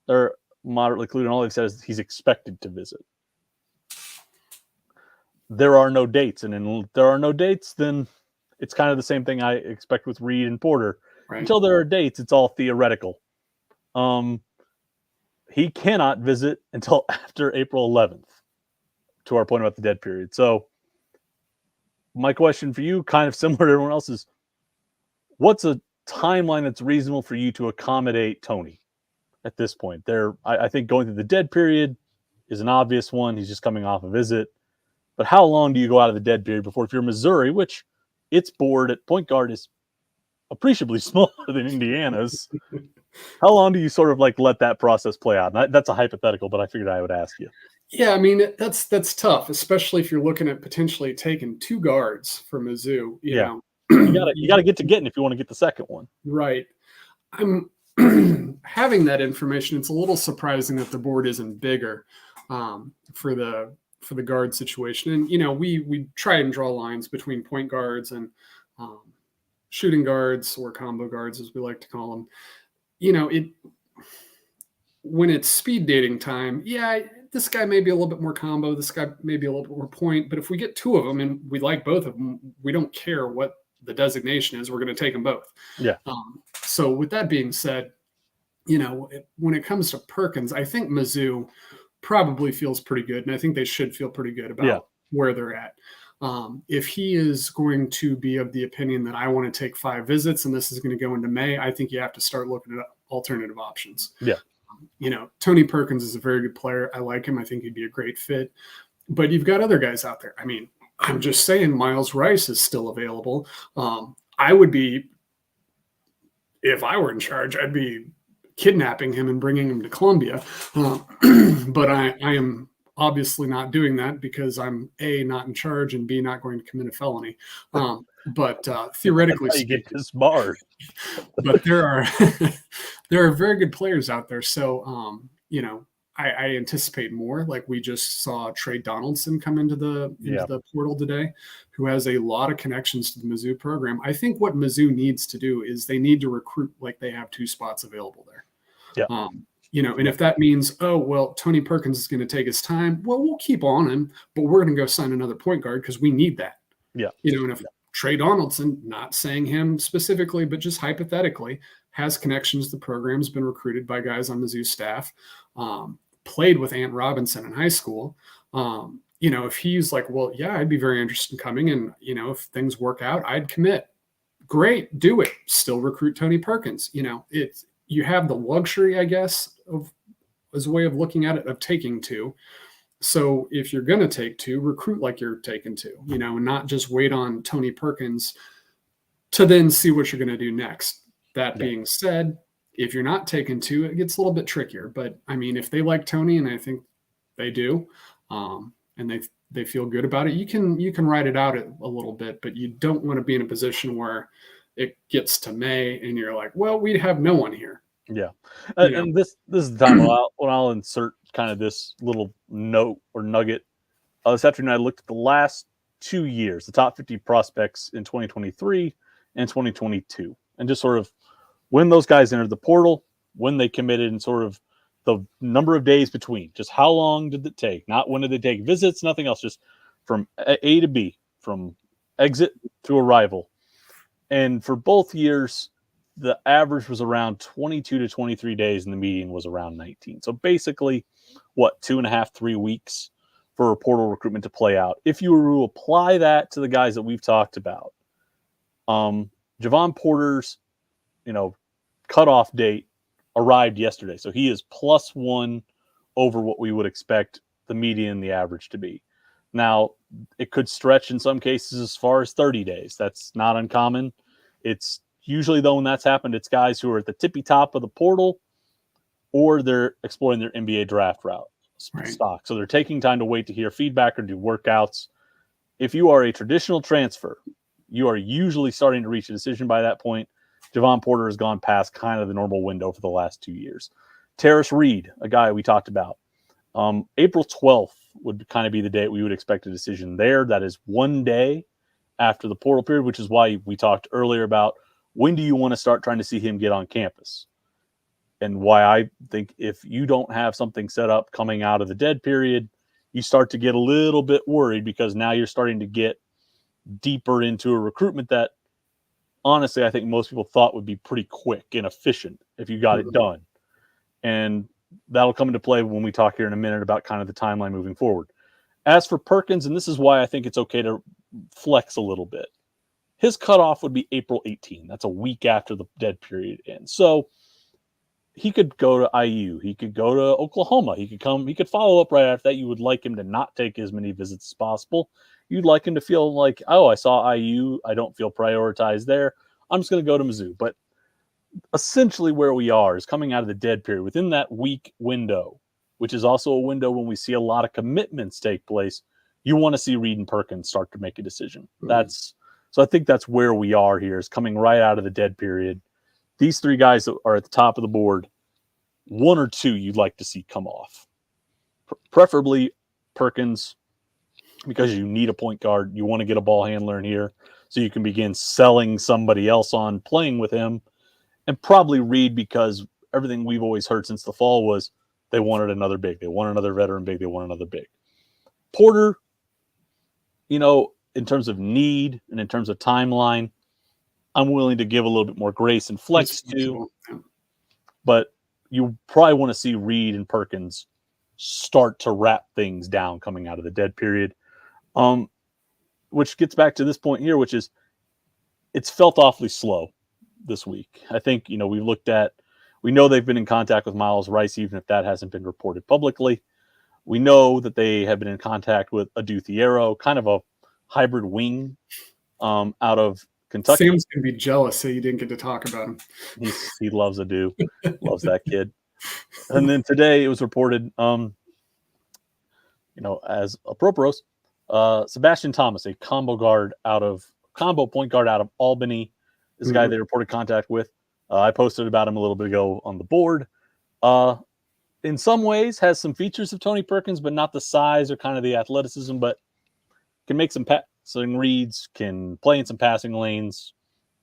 [SPEAKER 1] they're moderately clued, and all they've said is he's expected to visit. There are no dates, and if there are no dates, then it's kind of the same thing I expect with Reed and Porter. Right. Until there are dates, it's all theoretical. He cannot visit until after April 11th, to our point about the dead period. So my question for you, kind of similar to everyone else's, what's a timeline that's reasonable for you to accommodate Tony at this point? I think going through the dead period is an obvious one. He's just coming off a visit. But how long do you go out of the dead period before, if you're Missouri, which its board at point guard is appreciably smaller than Indiana's, how long do you sort of like let that process play out? And that's a hypothetical, but I figured I would ask you.
[SPEAKER 2] Yeah, I mean, that's tough, especially if you're looking at potentially taking 2 guards for Mizzou. You know.
[SPEAKER 1] You got to get to getting if you want to get the second one. Right.
[SPEAKER 2] I'm having that information. It's a little surprising that the board isn't bigger for the guard situation. And we try and draw lines between point guards and shooting guards, or combo guards, as we like to call them. When it's speed dating time, this guy may be a little bit more combo, this guy may be a little bit more point, but if we get 2 of them and we like both of them, we don't care what the designation is, we're going to take them both.
[SPEAKER 1] Yeah.
[SPEAKER 2] So with that being said, when it comes to Perkins, I think Mizzou probably feels pretty good, and I think they should feel pretty good about where they're at. If he is going to be of the opinion that I want to take 5 visits and this is going to go into May, I think you have to start looking at alternative options.
[SPEAKER 1] Yeah.
[SPEAKER 2] Tony Perkins is a very good player. I like him. I think he'd be a great fit. But you've got other guys out there. I mean, I'm just saying Miles Rice is still available. I would be, if I were in charge, I'd be kidnapping him and bringing him to Columbia. But I am obviously not doing that because I'm A, not in charge, and B, not going to commit a felony. But theoretically,
[SPEAKER 1] you get disbarred.
[SPEAKER 2] But there are very good players out there. So I anticipate more. Like we just saw Trey Donaldson come into the portal today, who has a lot of connections to the Mizzou program. I think what Mizzou needs to do is they need to recruit like they have 2 spots available there.
[SPEAKER 1] Yeah.
[SPEAKER 2] And if that means, Tony Perkins is going to take his time, well, we'll keep on him, but we're going to go sign another point guard because we need that.
[SPEAKER 1] Yeah.
[SPEAKER 2] And if Trey Donaldson, not saying him specifically, but just hypothetically, has connections, the program's been recruited by guys on Mizzou staff, played with Ant Robinson in high school. If he's like, well, yeah, I'd be very interested in coming, and if things work out, I'd commit. Great, do it. Still recruit Tony Perkins. You have the luxury, I guess, as a way of looking at it, of taking 2. So if you're going to take 2, recruit like you're taking 2, and not just wait on Tony Perkins to then see what you're going to do next. That being said, if you're not taking 2, it gets a little bit trickier. But I mean, if they like Tony, and I think they do, and they feel good about it, you can ride it out a little bit, but you don't want to be in a position where it gets to May and you're like, well, we have no one here.
[SPEAKER 1] Yeah. And this is the time when I'll insert kind of this little note or nugget. This afternoon, I looked at the last 2 years, the top 50 prospects in 2023 and 2022, and just sort of when those guys entered the portal, when they committed, and sort of the number of days between. Just how long did it take? Not when did they take visits, nothing else, just from A to B, from exit to arrival. And for both years, the average was around 22 to 23 days, and the median was around 19. So basically, 2.5, 3 weeks for a portal recruitment to play out. If you were to apply that to the guys that we've talked about, Jevon Porter's, cutoff date arrived yesterday. So he is +1 over what we would expect the median, the average to be. Now, it could stretch in some cases as far as 30 days. That's not uncommon. It's usually, though, when that's happened, it's guys who are at the tippy top of the portal or they're exploring their NBA draft route stock. So they're taking time to wait to hear feedback or do workouts. If you are a traditional transfer, you are usually starting to reach a decision by that point. Jevon Porter has gone past kind of the normal window for the last 2 years. Tarris Reed, a guy we talked about, April 12th would kind of be the date we would expect a decision there. That is 1 day after the portal period, which is why we talked earlier about when do you want to start trying to see him get on campus, and why I think if you don't have something set up coming out of the dead period, you start to get a little bit worried, because now you're starting to get deeper into a recruitment that honestly I think most people thought would be pretty quick and efficient if you got it done. And that'll come into play when we talk here in a minute about kind of the timeline moving forward. As for Perkins, and this is why I think it's okay to flex a little bit, his cutoff would be April 18. That's a week after the dead period ends. So he could go to IU. He could go to Oklahoma. He could follow up right after that. You would like him to not take as many visits as possible. You'd like him to feel like, oh, I saw IU. I don't feel prioritized there. I'm just going to go to Mizzou. But essentially where we are is coming out of the dead period within that week window, which is also a window when we see a lot of commitments take place. You want to see Reed and Perkins start to make a decision. So I think that's where we are here, is coming right out of the dead period. These 3 guys that are at the top of the board, 1 or 2 you'd like to see come off. Preferably Perkins, because you need a point guard. You want to get a ball handler in here so you can begin selling somebody else on playing with him. And probably Reed, because everything we've always heard since the fall was they wanted another big. They want another veteran big. They want another big. Porter, in terms of need and in terms of timeline, I'm willing to give a little bit more grace and flex to. But you probably want to see Reed and Perkins start to wrap things down coming out of the dead period. Which gets back to this point here, which is it's felt awfully slow this week. I think, we know they've been in contact with Miles Rice, even if that hasn't been reported publicly. We know that they have been in contact with Adu Thiero, kind of a hybrid wing out of Kentucky.
[SPEAKER 2] Sam's going to be jealous that you didn't get to talk about him.
[SPEAKER 1] He loves Adu, loves that kid. And then today it was reported, as apropos, Sebastian Thomas, a combo point guard out of Albany, is a guy they reported contact with. I posted about him a little bit ago on the board. In some ways, has some features of Tony Perkins, but not the size or kind of the athleticism, but can make some passing reads, can play in some passing lanes,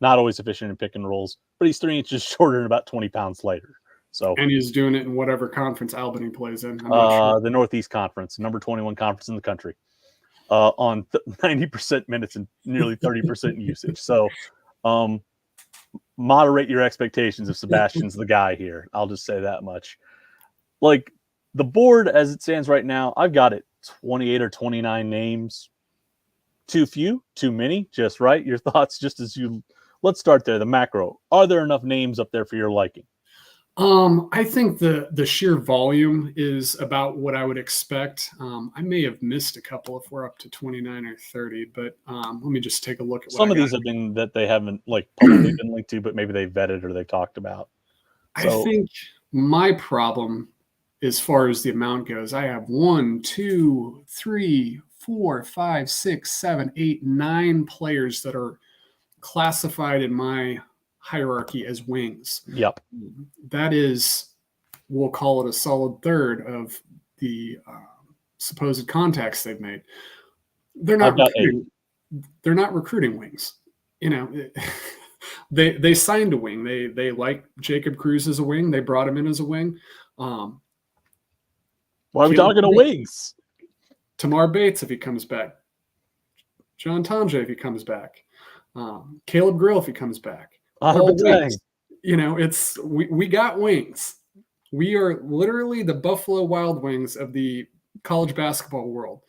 [SPEAKER 1] not always efficient in pick and rolls, but he's 3 inches shorter and about 20 pounds lighter. And
[SPEAKER 2] he's doing it in whatever conference Albany plays in.
[SPEAKER 1] The Northeast Conference, number 21 conference in the country, on 90% minutes and nearly 30% usage. So moderate your expectations if Sebastian's the guy here. I'll just say that much. Like the board as it stands right now, I've got it 28 or 29 names. Too few, too many, just right. Your thoughts, let's start there. The macro. Are there enough names up there for your liking?
[SPEAKER 2] I think the sheer volume is about what I would expect. I may have missed a couple if we're up to 29 or 30, but let me just take a look at
[SPEAKER 1] some of these have been that they haven't publicly been linked to, but maybe they vetted or they talked about.
[SPEAKER 2] So, I think my problem, as far as the amount goes, I have 1, 2, 3, 4, 5, 6, 7, 8, 9 players that are classified in my hierarchy as wings.
[SPEAKER 1] Yep.
[SPEAKER 2] That is, we'll call it a solid third of the supposed contacts they've made. They're not recruiting wings. They signed a wing. They like Jacob Cruz as a wing. They brought him in as a wing.
[SPEAKER 1] Why are we talking to wings?
[SPEAKER 2] Tamar Bates if he comes back. John Tonje if he comes back. Caleb Grill if he comes back. Wings. We got wings. We are literally the Buffalo Wild Wings of the college basketball world.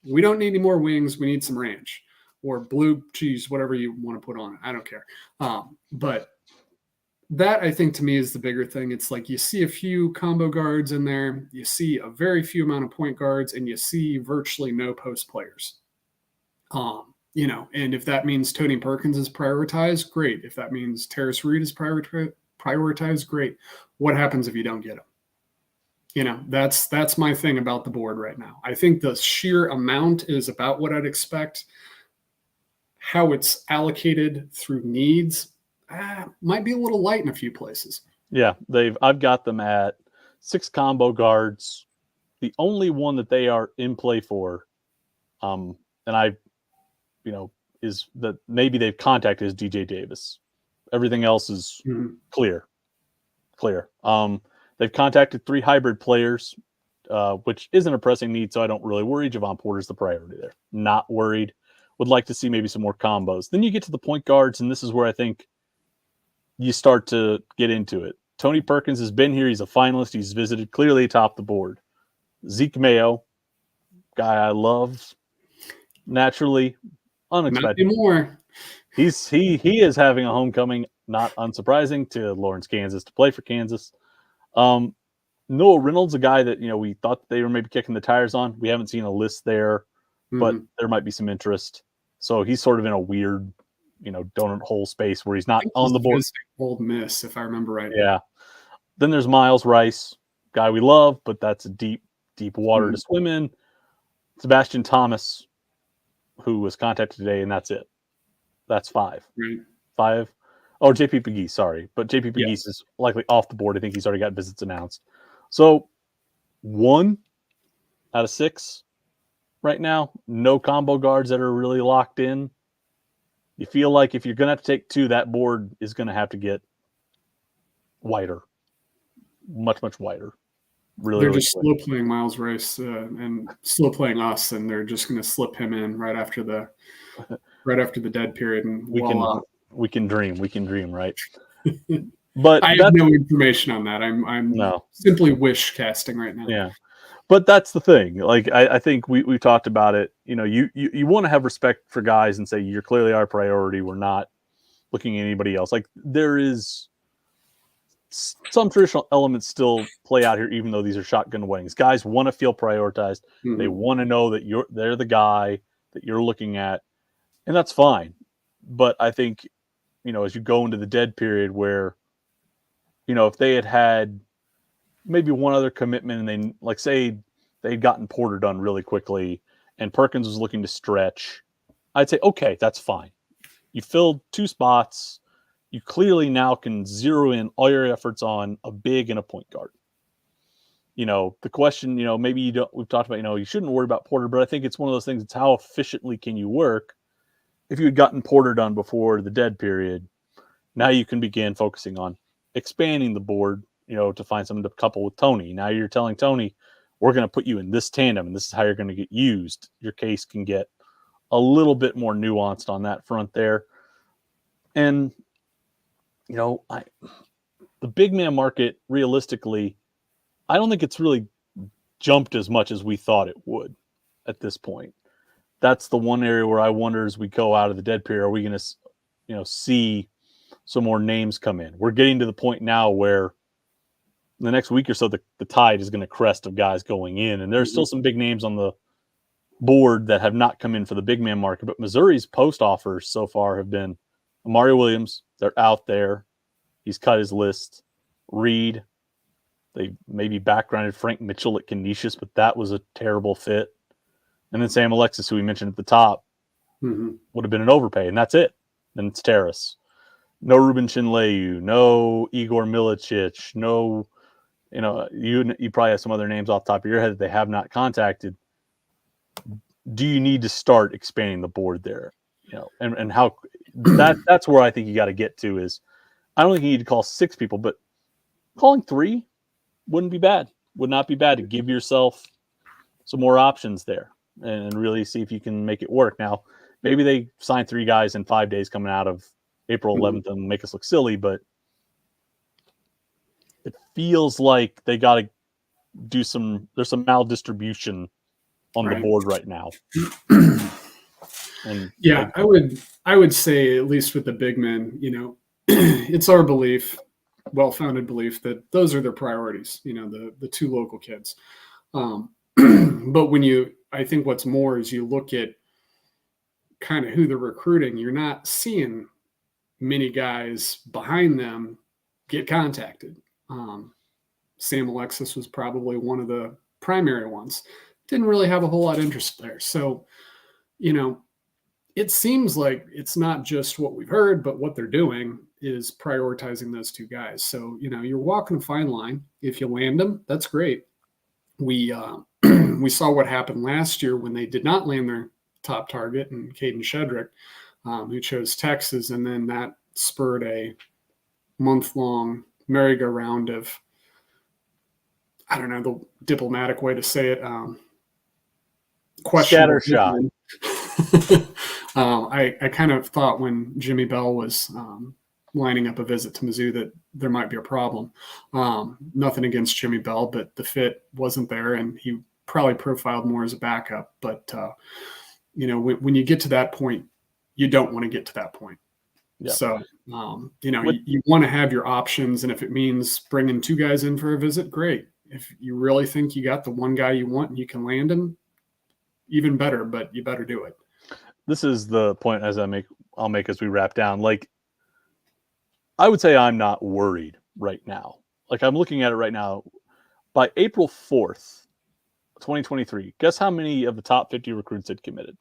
[SPEAKER 2] We don't need any more wings. We need some ranch or blue cheese, whatever you want to put on it. I don't care. But that, I think, to me is the bigger thing. It's like you see a few combo guards in there. You see a very few amount of point guards, and you see virtually no post players. And if that means Tony Perkins is prioritized, great. If that means Tarris Reed is prioritized, great. What happens if you don't get him? That's my thing about the board right now. I think the sheer amount is about what I'd expect. How it's allocated through needs might be a little light in a few places.
[SPEAKER 1] Yeah, I've got them at 6 combo guards. The only one that they are in play for, and is that maybe they've contacted is DJ Davis. Everything else is clear. They've contacted 3 hybrid players, which isn't a pressing need, so I don't really worry. Jevon Porter's the priority there. Not worried. Would like to see maybe some more combos. Then you get to the point guards, and this is where I think you start to get into it. Tony Perkins has been here. He's a finalist. He's visited clearly atop the board. Zeke Mayo, guy I love, naturally unexpected.
[SPEAKER 2] Not anymore.
[SPEAKER 1] He is having a homecoming, not unsurprising, to Lawrence, Kansas, to play for Kansas. Noah Reynolds, a guy that we thought they were maybe kicking the tires on. We haven't seen a list there, but there might be some interest. So he's sort of in a weird, donut hole space where he's not on the board.
[SPEAKER 2] Old Miss, if I remember right.
[SPEAKER 1] Yeah. Then there's Miles Rice, guy we love, but that's a deep water to swim in. Sebastian Thomas, who was contacted today, and that's it. That's 5.
[SPEAKER 2] Right.
[SPEAKER 1] 5. Oh, JP Pegues, sorry. But JP Pegues is likely off the board. I think he's already got visits announced. So 1 out of 6 right now. No combo guards that are really locked in. You feel like if you're going to have to take 2, that board is going to have to get wider. Much, much wider.
[SPEAKER 2] They're just slow playing Miles Rice and slow playing us, and they're just going to slip him in right after the dead period. And
[SPEAKER 1] we can dream, right? But
[SPEAKER 2] I have no information on that. I'm simply wish casting right now.
[SPEAKER 1] Yeah, But that's the thing. Like I think we've talked about it. You know, you want to have respect for guys and say you're clearly our priority. We're not looking at anybody else. Like there is some traditional elements still play out here, even though these are shotgun weddings. Guys want to feel prioritized.
[SPEAKER 2] Mm-hmm.
[SPEAKER 1] They want to know that they're the guy that you're looking at, and that's fine. But I think, you know, as you go into the dead period where, you know, if they had maybe one other commitment and they, like, say they'd gotten Porter done really quickly and Perkins was looking to stretch, I'd say, okay, that's fine. You filled 2 spots. You clearly now can zero in all your efforts on a big and a point guard. You know, the question, you know, maybe you don't, we've talked about, you know, you shouldn't worry about Porter, but I think it's one of those things. It's how efficiently can you work? If you had gotten Porter done before the dead period, now you can begin focusing on expanding the board, you know, to find someone to couple with Tony. Now you're telling Tony, we're going to put you in this tandem and this is how you're going to get used. Your case can get a little bit more nuanced on that front there. And, you know, the big man market, realistically, I don't think it's really jumped as much as we thought it would at this point. That's the one area where I wonder as we go out of the dead period, are we going to, you know, see some more names come in? We're getting to the point now where in the next week or so, the tide is going to crest of guys going in. And there's still some big names on the board that have not come in for the big man market. But Missouri's post offers so far have been Amari Williams. They're out there. He's cut his list. Reed. They maybe backgrounded Frank Mitchell at Canisius, but that was a terrible fit. And then Sam Alexis, who we mentioned at the top, would have been an overpay, and that's it. Then it's Tarris. No Ruben Chinleyu, no Igor Milicic, no, you know, you probably have some other names off the top of your head that they have not contacted. Do you need to start expanding the board there? You know, and how that's where I think you got to get to is, I don't think you need to call 6 people, but calling 3 wouldn't be bad. Would not be bad to give yourself some more options there and really see if you can make it work. Now, maybe they sign 3 guys in 5 days coming out of April 11th and make us look silly, but it feels like they got to do there's some maldistribution on the board right now. And
[SPEAKER 2] yeah, I would say, at least with the big men, you know, it's our belief, well-founded belief, that those are their priorities, you know, the 2 local kids. But I think what's more is you look at kind of who they're recruiting, you're not seeing many guys behind them get contacted. Sam Alexis was probably one of the primary ones. Didn't really have a whole lot of interest there. So, you know, it seems like it's not just what we've heard, but what they're doing is prioritizing those 2 guys. So, you know, you're walking a fine line. If you land them, that's great. We we saw what happened last year when they did not land their top target, and Caden Shedrick, who chose Texas, and then that spurred a month-long merry-go-round of, I don't know the diplomatic way to say it, questionable.
[SPEAKER 1] Scattershot.
[SPEAKER 2] I kind of thought when Jimmy Bell was lining up a visit to Mizzou that there might be a problem. Nothing against Jimmy Bell, but the fit wasn't there, and he probably profiled more as a backup. But, you know, when you get to that point, you don't want to get to that point. Yep. So, you know, you want to have your options, and if it means bringing 2 guys in for a visit, great. If you really think you got the one guy you want and you can land him, even better, but you better do it.
[SPEAKER 1] This is the point I'll make as we wrap down. Like, I would say I'm not worried right now. Like, I'm looking at it right now. By April 4th, 2023, guess how many of the top 50 recruits had committed?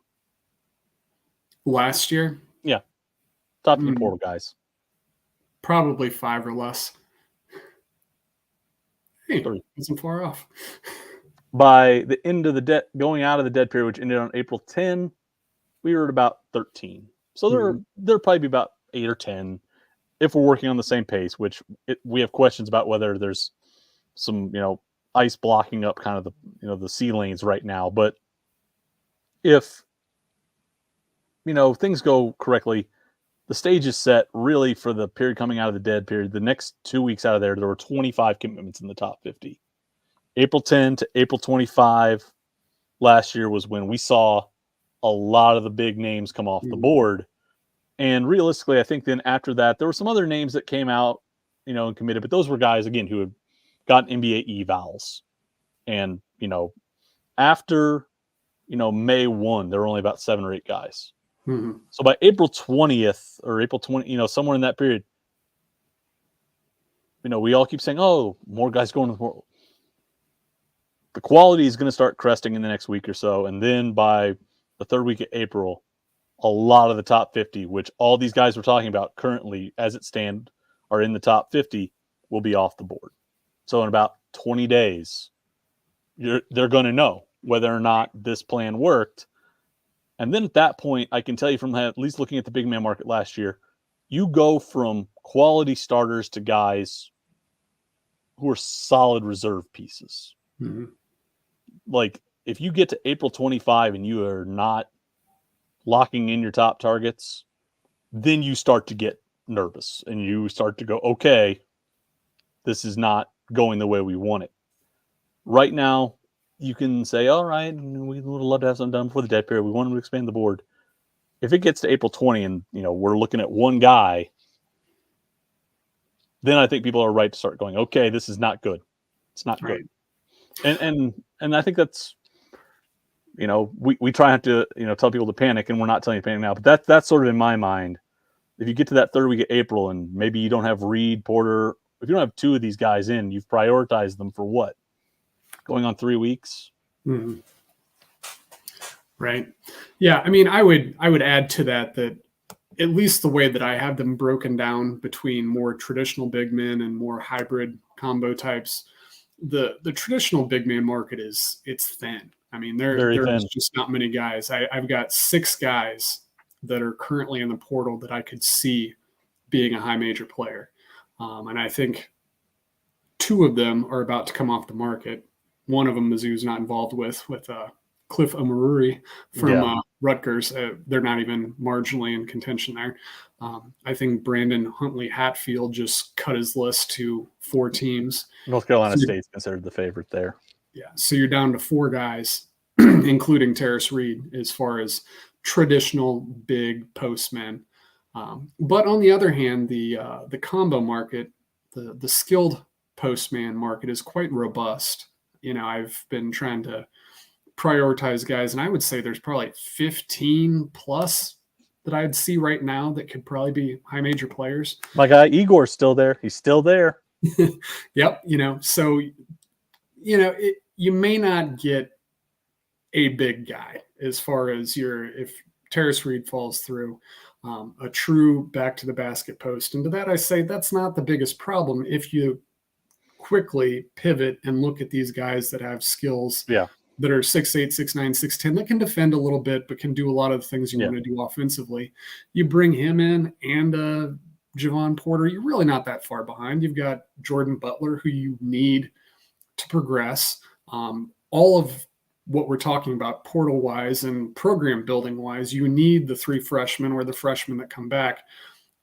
[SPEAKER 2] Last year?
[SPEAKER 1] Yeah. Top 50 portal guys.
[SPEAKER 2] Probably 5 or less. Hey,
[SPEAKER 1] 3.
[SPEAKER 2] Isn't far off.
[SPEAKER 1] By the end of the going out of the dead period, which ended on April 10, we were at about 13. So there'll probably be about 8 or 10 if we're working on the same pace, which we have questions about whether there's some, you know, ice blocking up kind of the, you know, the sea lanes right now. But if, you know, things go correctly, the stage is set really for the period coming out of the dead period. The next 2 weeks out of there were 25 commitments in the top 50. April 10 to April 25 last year was when we saw a lot of the big names come off the board. And realistically, I think then after that, there were some other names that came out, and committed, but those were guys, again, who had gotten NBA evals. And, after, May 1, there were only about 7 or 8 guys.
[SPEAKER 2] Mm-hmm.
[SPEAKER 1] So by April 20th or April 20, somewhere in that period, we all keep saying, oh, more guys going to the portal. The quality is going to start cresting in the next week or so. And then by the third week of April, a lot of the top 50, which all these guys we're talking about currently, as it stands, are in the top 50, will be off the board. So in about 20 days, they're going to know whether or not this plan worked. And then at that point, I can tell you from at least looking at the big man market last year, you go from quality starters to guys who are solid reserve pieces.
[SPEAKER 2] Mm-hmm.
[SPEAKER 1] Like, if you get to April 25 and you are not locking in your top targets, then you start to get nervous and you start to go, okay, this is not going the way we want it. Right now, you can say, all right, we would love to have something done before the dead period. We want to expand the board. If it gets to April 20 and, we're looking at one guy, then I think people are right to start going, okay, this is not good. It's not good. And I think that's, we try not to, tell people to panic, and we're not telling you to panic now, but that's sort of in my mind. If you get to that third week of April and maybe you don't have Reed, Porter, if you don't have 2 of these guys in, you've prioritized them for what? Going on 3 weeks?
[SPEAKER 2] Mm-hmm. Right. Yeah. I mean, I would add to that at least the way that I have them broken down between more traditional big men and more hybrid combo types, the traditional big man market it's thin. I mean, there's just not many guys. I've got 6 guys that are currently in the portal that I could see being a high major player. And I think 2 of them are about to come off the market. One of them Mizzou's not involved with Cliff Omaruri from Rutgers. They're not even marginally in contention there. I think Brandon Huntley Hatfield just cut his list to 4 teams.
[SPEAKER 1] North Carolina State's considered the favorite there.
[SPEAKER 2] Yeah, so you're down to 4 guys, including Tarris Reed, as far as traditional big postmen. But on the other hand, the combo market, the skilled postman market is quite robust. I've been trying to prioritize guys, and I would say there's probably 15 plus that I'd see right now that could probably be high major players.
[SPEAKER 1] My guy Igor's still there. He's still there.
[SPEAKER 2] Yep. So, you may not get a big guy as far as if Tarris Reed falls through, a true back to the basket post. And to that, I say that's not the biggest problem if you quickly pivot and look at these guys that have skills that are 6'8", 6'9", 6'10", that can defend a little bit, but can do a lot of the things you want to do offensively. You bring him in and Jevon Porter, you're really not that far behind. You've got Jordan Butler, who you need to progress. All of what we're talking about portal-wise and program building-wise, you need the 3 freshmen or the freshmen that come back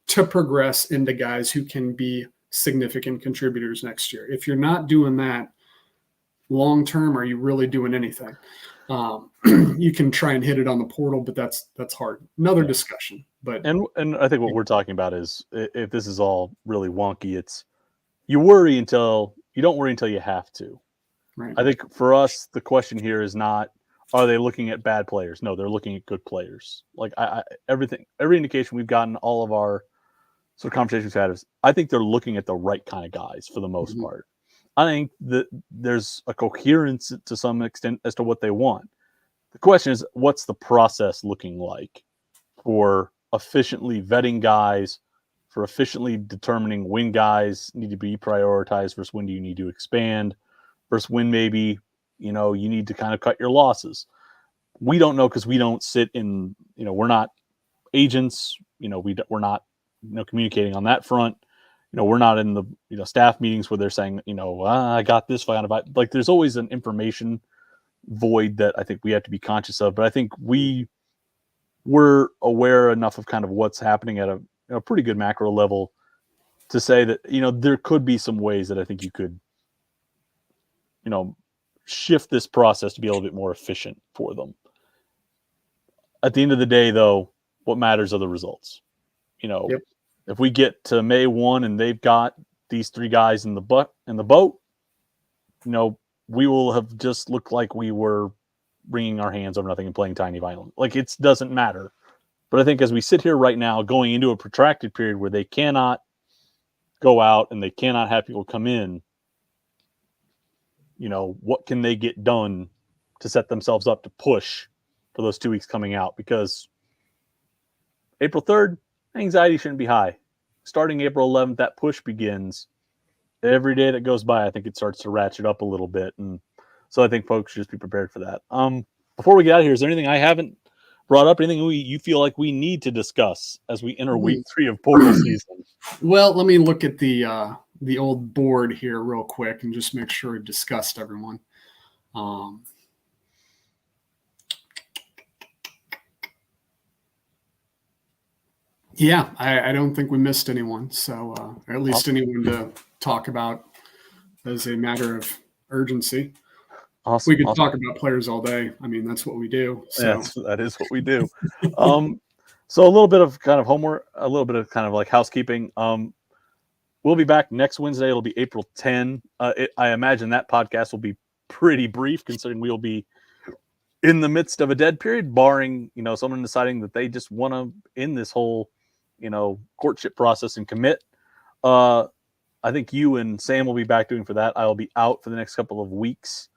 [SPEAKER 2] to progress into guys who can be significant contributors next year. If you're not doing that long-term, are you really doing anything? You can try and hit it on the portal, but that's hard. Another discussion. But
[SPEAKER 1] and I think what we're talking about is, if this is all really wonky, it's you don't worry until you have to.
[SPEAKER 2] Right.
[SPEAKER 1] I think for us, the question here is not, are they looking at bad players? No, they're looking at good players. Like every indication we've gotten, all of our sort of conversations we've had is, I think they're looking at the right kind of guys for the most part. I think that there's a coherence to some extent as to what they want. The question is, what's the process looking like for efficiently vetting guys, for efficiently determining when guys need to be prioritized versus when do you need to expand, versus when maybe, you need to kind of cut your losses. We don't know, because we don't sit in, we're not agents, we're not, communicating on that front. We're not in the, staff meetings where they're saying, I got this, like there's always an information void that I think we have to be conscious of. But I think we're aware enough of kind of what's happening at a pretty good macro level to say that, there could be some ways that I think you could shift this process to be a little bit more efficient for them. At the end of the day, though, what matters are the results.
[SPEAKER 2] Yep.
[SPEAKER 1] If we get to May 1 and they've got these 3 guys in the boat, we will have just looked like we were wringing our hands over nothing and playing tiny violin. Like, it doesn't matter. But I think as we sit here right now, going into a protracted period where they cannot go out and they cannot have people come in, what can they get done to set themselves up to push for those 2 weeks coming out? Because April 3rd, anxiety shouldn't be high. Starting April 11th, that push begins. Every day that goes by, I think it starts to ratchet up a little bit. And so I think folks should just be prepared for that. Before we get out of here, is there anything I haven't brought up? Anything you feel like we need to discuss as we enter week 3 of portal season?
[SPEAKER 2] Well, let me look at the old board here real quick and just make sure we've discussed everyone. Yeah, I don't think we missed anyone. So, or at least anyone to talk about as a matter of urgency.
[SPEAKER 1] Awesome.
[SPEAKER 2] We could talk about players all day. I mean, that's what we do. So.
[SPEAKER 1] That is what we do. So a little bit of kind of homework, a little bit of kind of like housekeeping. We'll be back next Wednesday. It'll be April 10. I imagine that podcast will be pretty brief, considering we'll be in the midst of a dead period, barring, someone deciding that they just want to end this whole, courtship process and commit. I think you and Sam will be back doing for that. I'll be out for the next couple of weeks.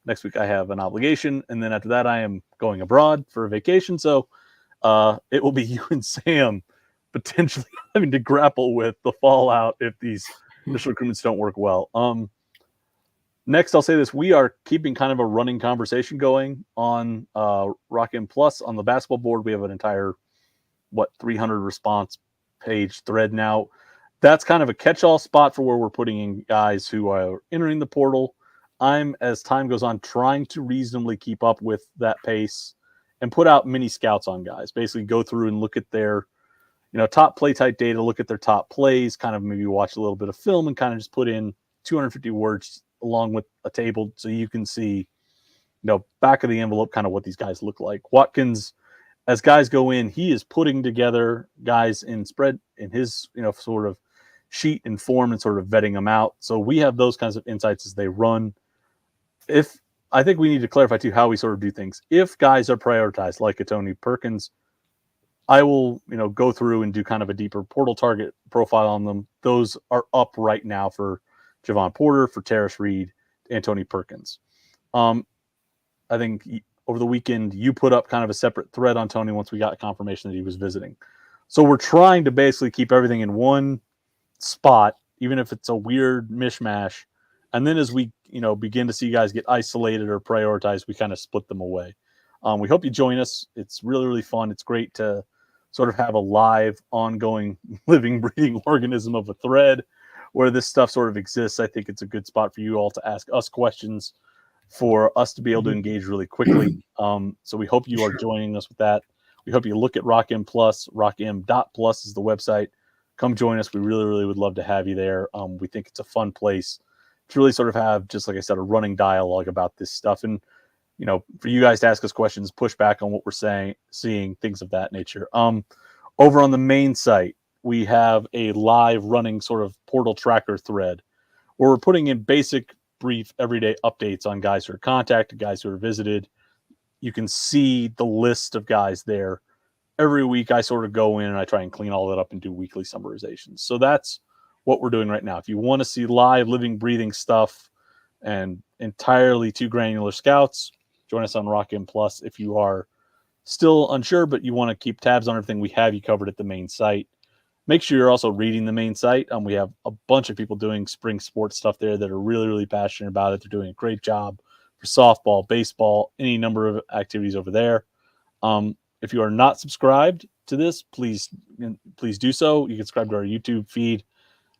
[SPEAKER 1] Next week I have an obligation, and then after that I am going abroad for a vacation. So it will be you and Sam potentially having to grapple with the fallout if these initial recruitments don't work well. Next, I'll say this. We are keeping kind of a running conversation going on Rock M Plus on the basketball board. We have an entire, 300 response page thread now. That's kind of a catch-all spot for where we're putting in guys who are entering the portal. I'm, as time goes on, trying to reasonably keep up with that pace and put out mini scouts on guys. Basically go through and look at their, top play type data, look at their top plays, kind of maybe watch a little bit of film and kind of just put in 250 words along with a table so you can see, back of the envelope kind of what these guys look like. Watkins, as guys go in, he is putting together guys in spread in his, sort of sheet and form and sort of vetting them out. So we have those kinds of insights as they run. I think we need to clarify too how we sort of do things. If guys are prioritized, like a Tony Perkins, I will, go through and do kind of a deeper portal target profile on them. Those are up right now for Jevon Porter, for Tarris Reed, and Tony Perkins. I think over the weekend you put up kind of a separate thread on Tony once we got confirmation that he was visiting. So we're trying to basically keep everything in one spot, even if it's a weird mishmash. And then as we, begin to see guys get isolated or prioritized, we kind of split them away. We hope you join us. It's really, really fun. It's great to sort of have a live, ongoing, living, breathing organism of a thread where this stuff sort of exists. I think it's a good spot for you all to ask us questions, for us to be able to engage really quickly. So we hope you are joining us with that. We hope you look at Rock M Plus. RockM.plus is the website. Come join us. We really, really would love to have you there. We think it's a fun place to really sort of have, just like I said, a running dialogue about this stuff. And, for you guys to ask us questions, push back on what we're seeing, things of that nature. Over on the main site, we have a live running sort of portal tracker thread where we're putting in basic, brief, everyday updates on guys who are contacted, guys who are visited. You can see the list of guys there. Every week I sort of go in and I try and clean all that up and do weekly summarizations. So that's what we're doing right now. If you want to see live, living, breathing stuff and entirely too granular scouts, join us on Rock M Plus. If you are still unsure, but you want to keep tabs on everything, we have you covered at the main site. Make sure you're also reading the main site. We have a bunch of people doing spring sports stuff there that are really, really passionate about it. They're doing a great job for softball, baseball, any number of activities over there. If you are not subscribed to this, please do so. You can subscribe to our YouTube feed.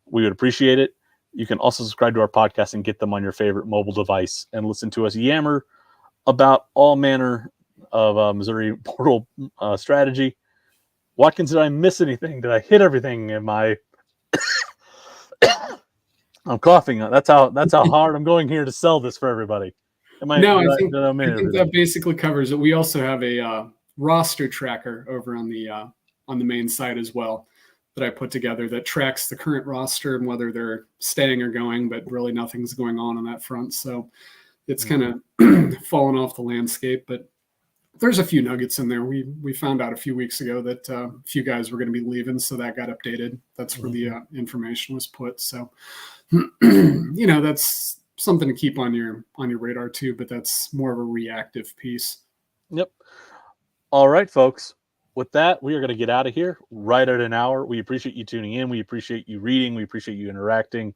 [SPEAKER 1] We would appreciate it. You can also subscribe to our podcast and get them on your favorite mobile device and listen to us yammer about all manner of Missouri portal strategy. Watkins, did I miss anything? Did I hit everything? Am I I'm coughing. That's how hard I'm going here to sell this for everybody.
[SPEAKER 2] No, I think
[SPEAKER 1] everything?
[SPEAKER 2] that basically covers it. We also have a roster tracker over on the main site as well that I put together that tracks the current roster and whether they're staying or going, but really nothing's going on that front. So it's kind of fallen off the landscape, but there's a few nuggets in there. We found out a few weeks ago that a few guys were going to be leaving, so that got updated. That's where the information was put. So, that's something to keep on your radar too. But that's more of a reactive piece.
[SPEAKER 1] Yep. All right, folks. With that, we are going to get out of here right at an hour. We appreciate you tuning in. We appreciate you reading. We appreciate you interacting.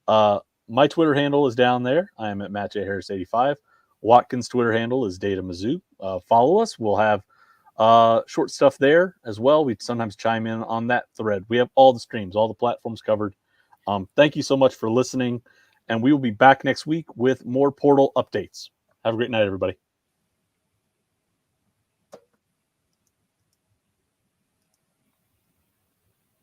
[SPEAKER 1] My Twitter handle is down there. I am at Matt J. Harris 85. Watkins' Twitter handle is Data Mizzou. Follow us. We'll have short stuff there as well. We sometimes chime in on that thread. We have all the streams, all the platforms covered. Thank you so much for listening, and we will be back next week with more portal updates. Have a great night, everybody.